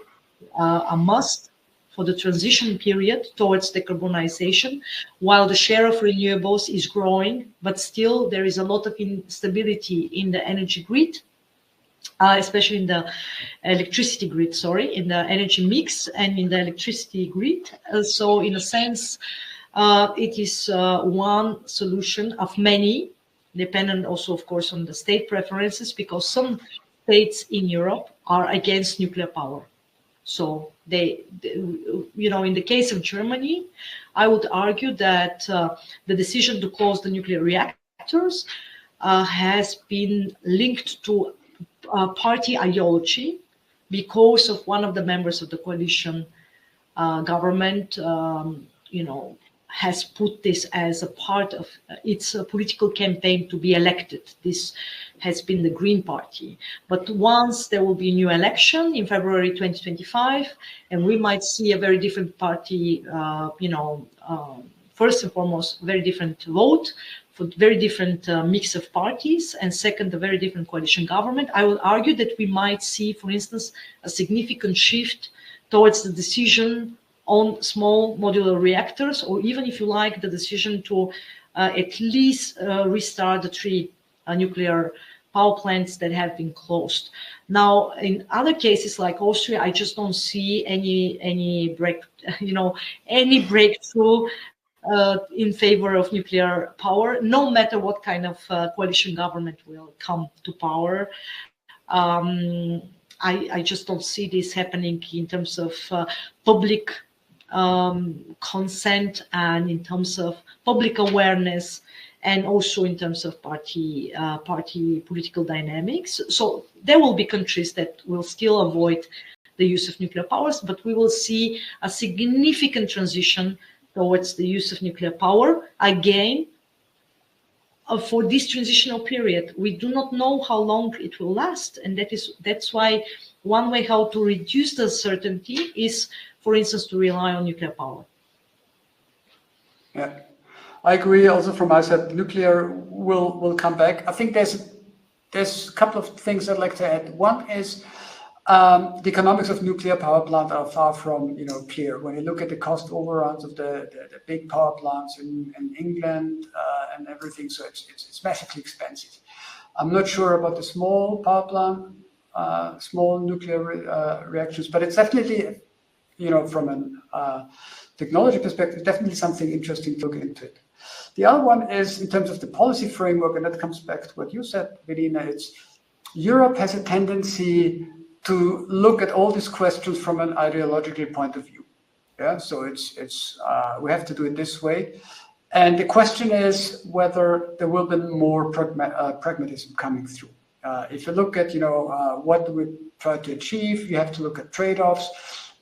a must for the transition period towards decarbonization, while the share of renewables is growing, but still there is a lot of instability in the energy grid, especially in the electricity grid, in the energy mix and in the electricity grid. So in a sense, it is one solution of many, dependent also, of course, on the state preferences, because some states in Europe are against nuclear power. So in the case of Germany, I would argue that the decision to close the nuclear reactors has been linked to party ideology, because of one of the members of the coalition government, has put this as a part of its political campaign to be elected. This has been the Green Party. But once there will be a new election in February 2025, and we might see a very different party, first and foremost, very different vote, for very different mix of parties, and second, a very different coalition government. I would argue that we might see, for instance, a significant shift towards the decision on small modular reactors, or even, if you like, the decision to at least restart the 3 nuclear power plants that have been closed. Now, in other cases like Austria, I just don't see any breakthrough in favor of nuclear power, no matter what kind of coalition government will come to power. I just don't see this happening in terms of public consent, and in terms of public awareness, and also in terms of party political dynamics. So there will be countries that will still avoid the use of nuclear powers, but we will see a significant transition towards the use of nuclear power again. For this transitional period, we do not know how long it will last, and that's why one way how to reduce the uncertainty is, for instance, to rely on nuclear power. Yeah, I agree. Also from my side, nuclear will come back. I think there's a couple of things I'd like to add. One is the economics of nuclear power plant are far from clear. When you look at the cost overruns of the big power plants in England and everything, so it's massively expensive. I'm not sure about the small power plant, small nuclear reactions, but it's definitely, from a technology perspective, definitely something interesting to look into it. The other one is in terms of the policy framework, and that comes back to what you said, Velina. It's Europe has a tendency to look at all these questions from an ideological point of view. Yeah, so it's we have to do it this way, and the question is whether there will be more pragmatism coming through. If you look at what we try to achieve, you have to look at trade-offs,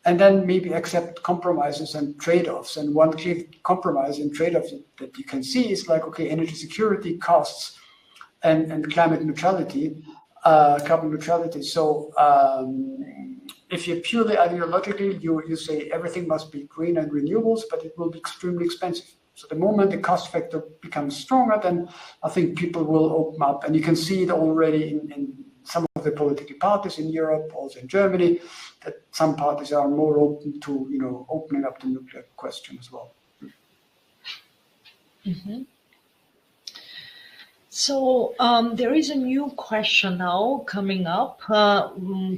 and then maybe accept compromises and trade-offs. And one clear compromise and trade-off that you can see is like, okay, energy security, costs, and climate neutrality. Carbon neutrality. So if you're purely ideologically, you say everything must be green and renewables, but it will be extremely expensive. So the moment the cost factor becomes stronger, then I think people will open up. And you can see it already in some of the political parties in Europe, also in Germany, that some parties are more open to opening up the nuclear question as well. Mm-hmm. So there is a new question now coming up,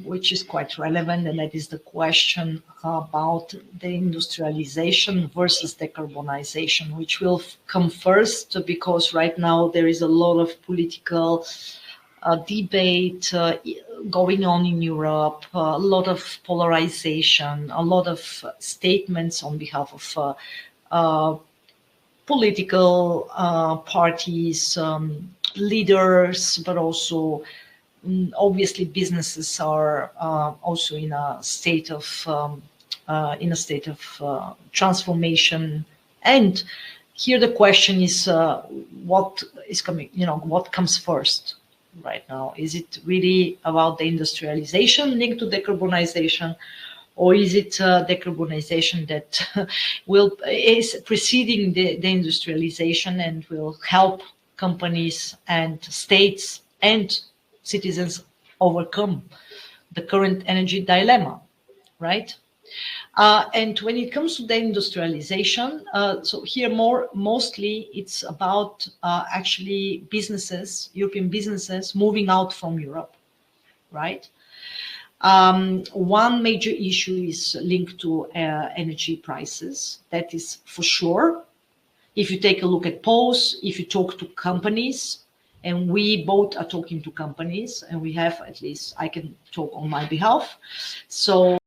which is quite relevant, and that is the question about the industrialization versus decarbonization, which will come first, because right now there is a lot of political debate going on in Europe, a lot of polarization, a lot of statements on behalf of political parties, leaders, but also obviously businesses are also in a state of transformation. And here the question is, what is coming? What comes first right now? Is it really about the industrialization linked to decarbonization? Or is it decarbonization that is preceding the industrialization and will help companies and states and citizens overcome the current energy dilemma, right? And when it comes to the industrialization, so here mostly it's about actually businesses, European businesses moving out from Europe, right? One major issue is linked to energy prices. That is for sure. If you take a look at polls, if you talk to companies, and we both are talking to companies, and we have, at least I can talk on my behalf. So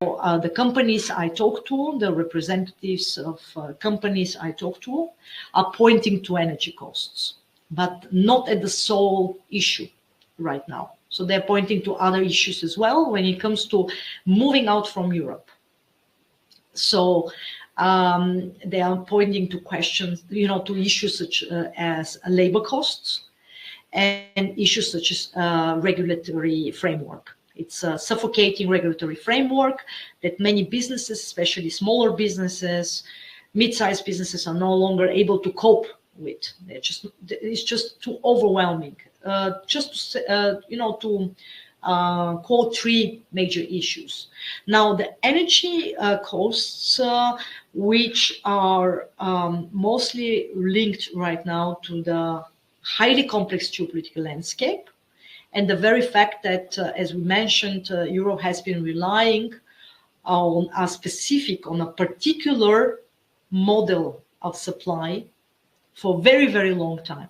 the companies I talk to, the representatives of companies I talk to, are pointing to energy costs, but not at the sole issue right now. So they're pointing to other issues as well when it comes to moving out from Europe. So they are pointing to questions, to issues such as labor costs and issues such as regulatory framework. It's a suffocating regulatory framework that many businesses, especially smaller businesses, mid-sized businesses, are no longer able to cope with. It's just too overwhelming. To quote three major issues. Now, the energy costs, which are mostly linked right now to the highly complex geopolitical landscape, and the very fact that, as we mentioned, Europe has been relying on a particular model of supply for a very, very long time,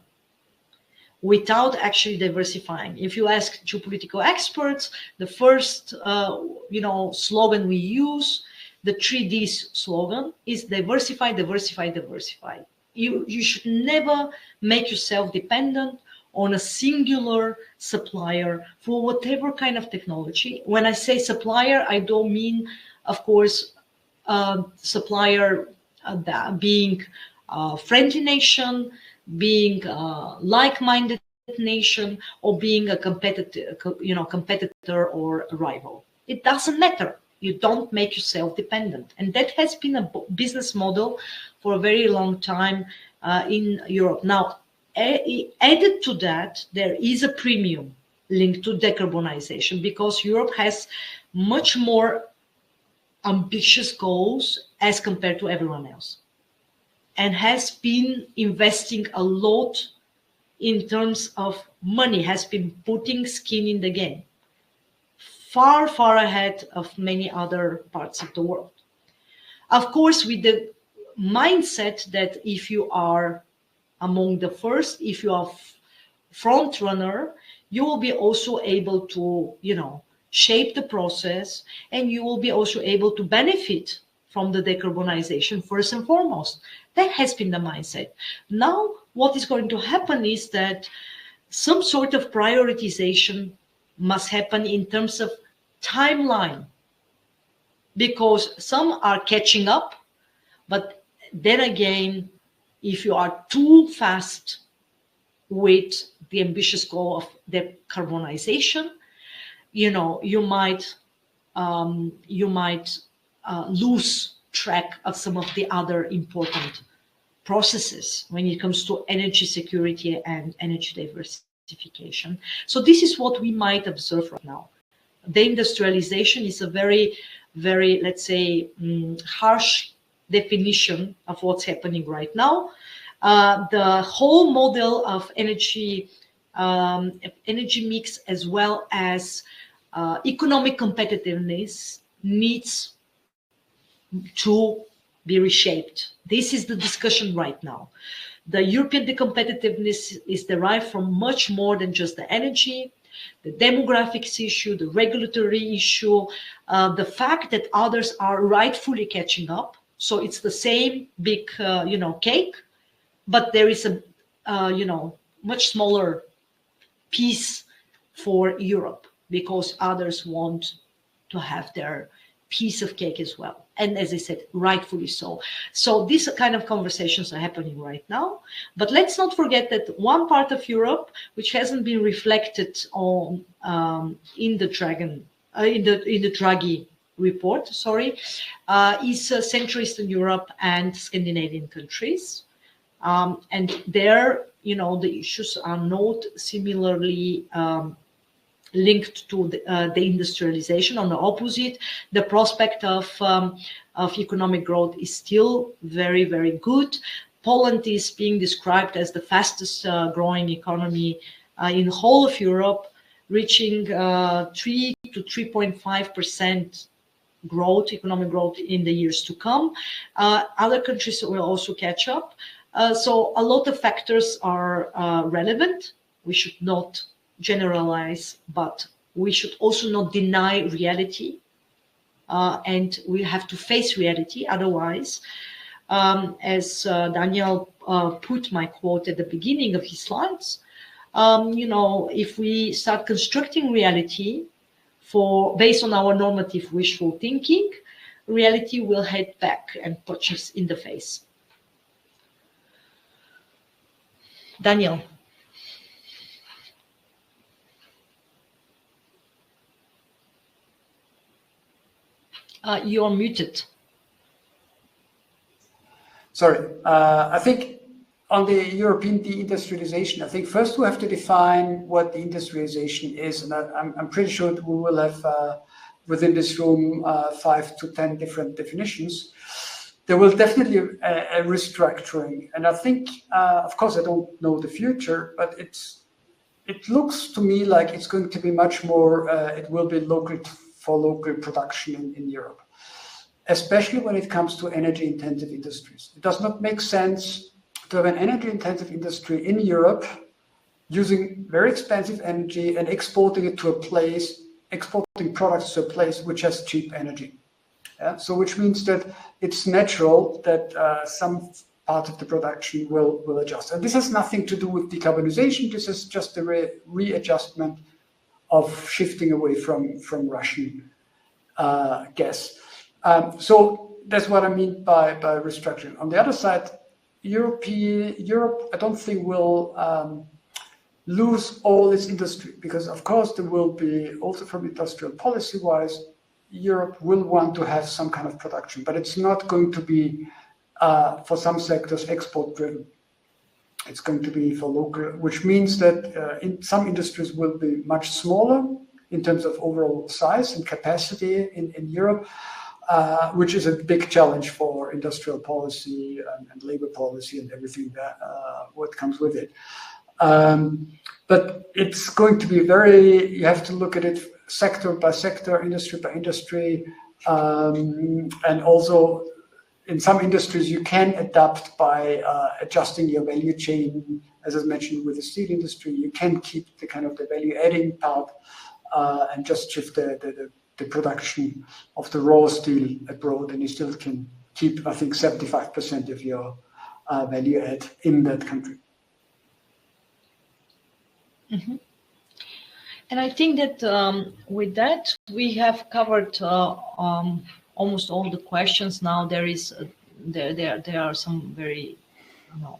without actually diversifying. If you ask geopolitical experts, the first, slogan we use, the 3Ds slogan, is diversify, diversify, diversify. You should never make yourself dependent on a singular supplier for whatever kind of technology. When I say supplier, I don't mean, of course, supplier being a friendly nation, being a like-minded nation, or being a competitor or a rival. It doesn't matter. You don't make yourself dependent. And that has been a business model for a very long time in Europe. Now, added to that, there is a premium linked to decarbonization, because Europe has much more ambitious goals as compared to everyone else, and has been investing a lot in terms of money, has been putting skin in the game, far, far ahead of many other parts of the world. Of course, with the mindset that if you are among the first, if you are front runner, you will be also able to, shape the process, and you will be also able to benefit from the decarbonization first and foremost. That has been the mindset. Now, what is going to happen is that some sort of prioritization must happen in terms of timeline, because some are catching up, but then again, if you are too fast with the ambitious goal of decarbonization, you might lose track of some of the other important processes when it comes to energy security and energy diversification. So this is what we might observe right now. The industrialization is a very, very, let's say, harsh definition of what's happening right now. The whole model of energy mix, as well as economic competitiveness, needs to be reshaped. This is the discussion right now. The European competitiveness is derived from much more than just the energy, the demographics issue, the regulatory issue, the fact that others are rightfully catching up. So it's the same big, cake, but there is a, much smaller piece for Europe, because others want to have their piece of cake as well. And as I said, rightfully so. So these kind of conversations are happening right now. But let's not forget that one part of Europe, which hasn't been reflected on in the Draghi report, is Central Eastern Europe and Scandinavian countries. And there, the issues are not similarly linked to the industrialization. On the opposite, the prospect of economic growth is still very, very good. Poland is being described as the fastest growing economy in the whole of Europe, reaching 3 to 3.5% growth, economic growth in the years to come. Other countries will also catch up. So a lot of factors are relevant. we should not generalize, but we should also not deny reality. And we have to face reality. Otherwise, as Daniel put my quote at the beginning of his slides, if we start constructing reality based on our normative wishful thinking, reality will head back and punch us in the face. Daniel. You're muted. Sorry. I think on the European deindustrialization, I think first we have to define what deindustrialization is. And I'm pretty sure that we will have within this room 5 to 10 different definitions. There will definitely be a restructuring. And I think, of course, I don't know the future, but it looks to me like it's going to be much more, it will be for local production in Europe, especially when it comes to energy-intensive industries. It does not make sense to have an energy-intensive industry in Europe using very expensive energy and exporting it to a place, exporting products to a place which has cheap energy. Yeah? So which means that it's natural that some part of the production will adjust. And this has nothing to do with decarbonization. This is just a readjustment of shifting away from Russian gas. So that's what I mean by restructuring. On the other side, Europe, I don't think will lose all its industry, because of course there will be, also from industrial policy-wise, Europe will want to have some kind of production, but it's not going to be, for some sectors, export-driven. It's going to be for local, which means that in some industries will be much smaller in terms of overall size and capacity in Europe, which is a big challenge for industrial policy and labor policy and everything that what comes with it. But it's going to be you have to look at it sector by sector, industry by industry, and also in some industries you can adapt by adjusting your value chain. As I mentioned with the steel industry, you can keep the kind of the value adding part and just shift the production of the raw steel abroad, and you still can keep, I think, 75% of your value add in that country. Mm-hmm. And I think that with that, we have covered almost all the questions. Now there are some very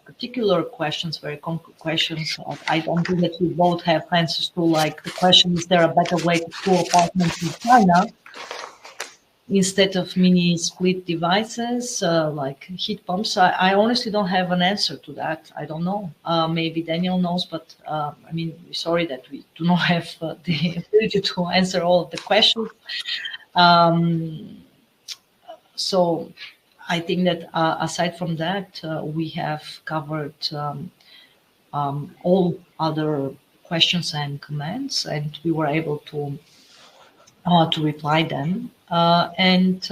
particular questions, very concrete questions. I don't think that we both have answers to, like the question, is there a better way to cool apartments in China instead of mini split devices like heat pumps? I honestly don't have an answer to that. I don't know. Maybe Daniel knows, but I mean, sorry that we do not have the ability to answer all of the questions. So I think that aside from that, we have covered all other questions and comments, and we were able to reply them. And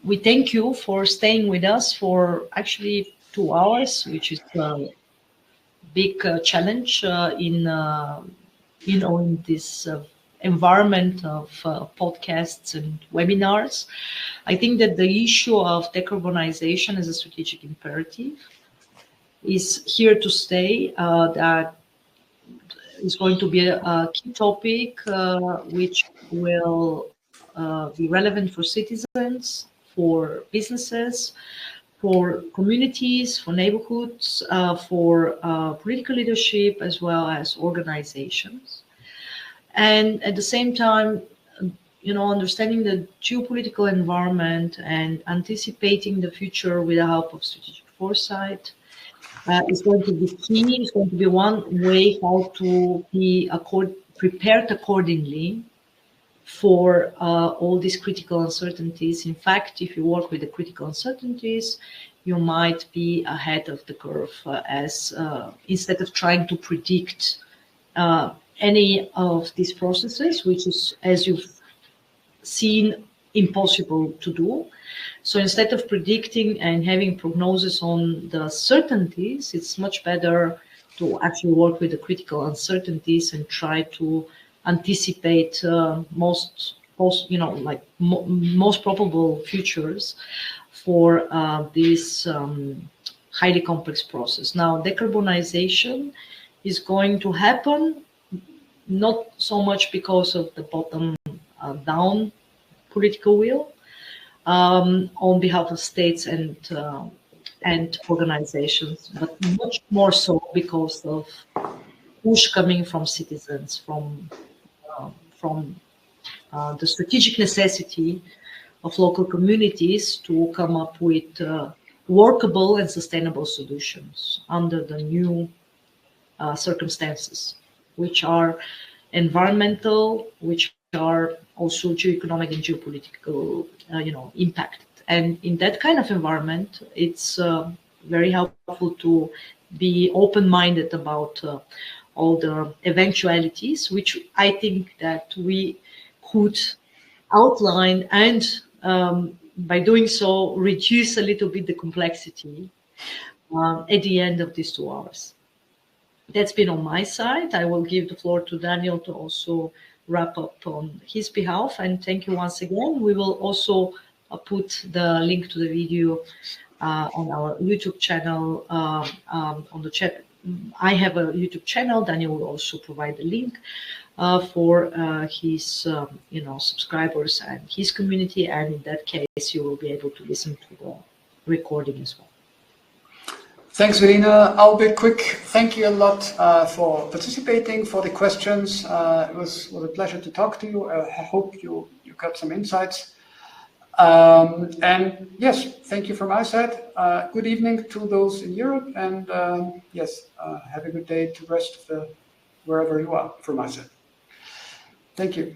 we thank you for staying with us for actually 2 hours, which is a big challenge in this environment of podcasts and webinars. I think that the issue of decarbonization as a strategic imperative is here to stay. That is going to be a key topic which will be relevant for citizens, for businesses, for communities, for neighborhoods, for political leadership, as well as organizations. And at the same time, understanding the geopolitical environment and anticipating the future with the help of strategic foresight is going to be key. It's going to be one way how to be prepared accordingly for all these critical uncertainties. In fact, if you work with the critical uncertainties, you might be ahead of the curve, as instead of trying to predict any of these processes, which is, as you've seen, impossible to do. So instead of predicting and having prognosis on the certainties, it's much better to actually work with the critical uncertainties and try to anticipate most probable futures for this highly complex process. Now, decarbonization is going to happen not so much because of the bottom down political will on behalf of states and organizations, but much more so because of push coming from citizens, from the strategic necessity of local communities to come up with workable and sustainable solutions under the new circumstances, which are environmental, which are also geoeconomic and geopolitical, impact. And in that kind of environment, it's very helpful to be open-minded about all the eventualities, which I think that we could outline and by doing so, reduce a little bit the complexity at the end of these 2 hours. That's been on my side. I will give the floor to Daniel to also wrap up on his behalf. And thank you once again. We will also put the link to the video on our YouTube channel. On the chat, I have a YouTube channel. Daniel will also provide the link for his subscribers and his community. And in that case, you will be able to listen to the recording as well. Thanks, Velina. I'll be quick. Thank you a lot for participating, for the questions. It was a pleasure to talk to you. I hope you got some insights. And yes, thank you from my side. Good evening to those in Europe. And yes, have a good day to the rest of wherever you are from my side. Thank you.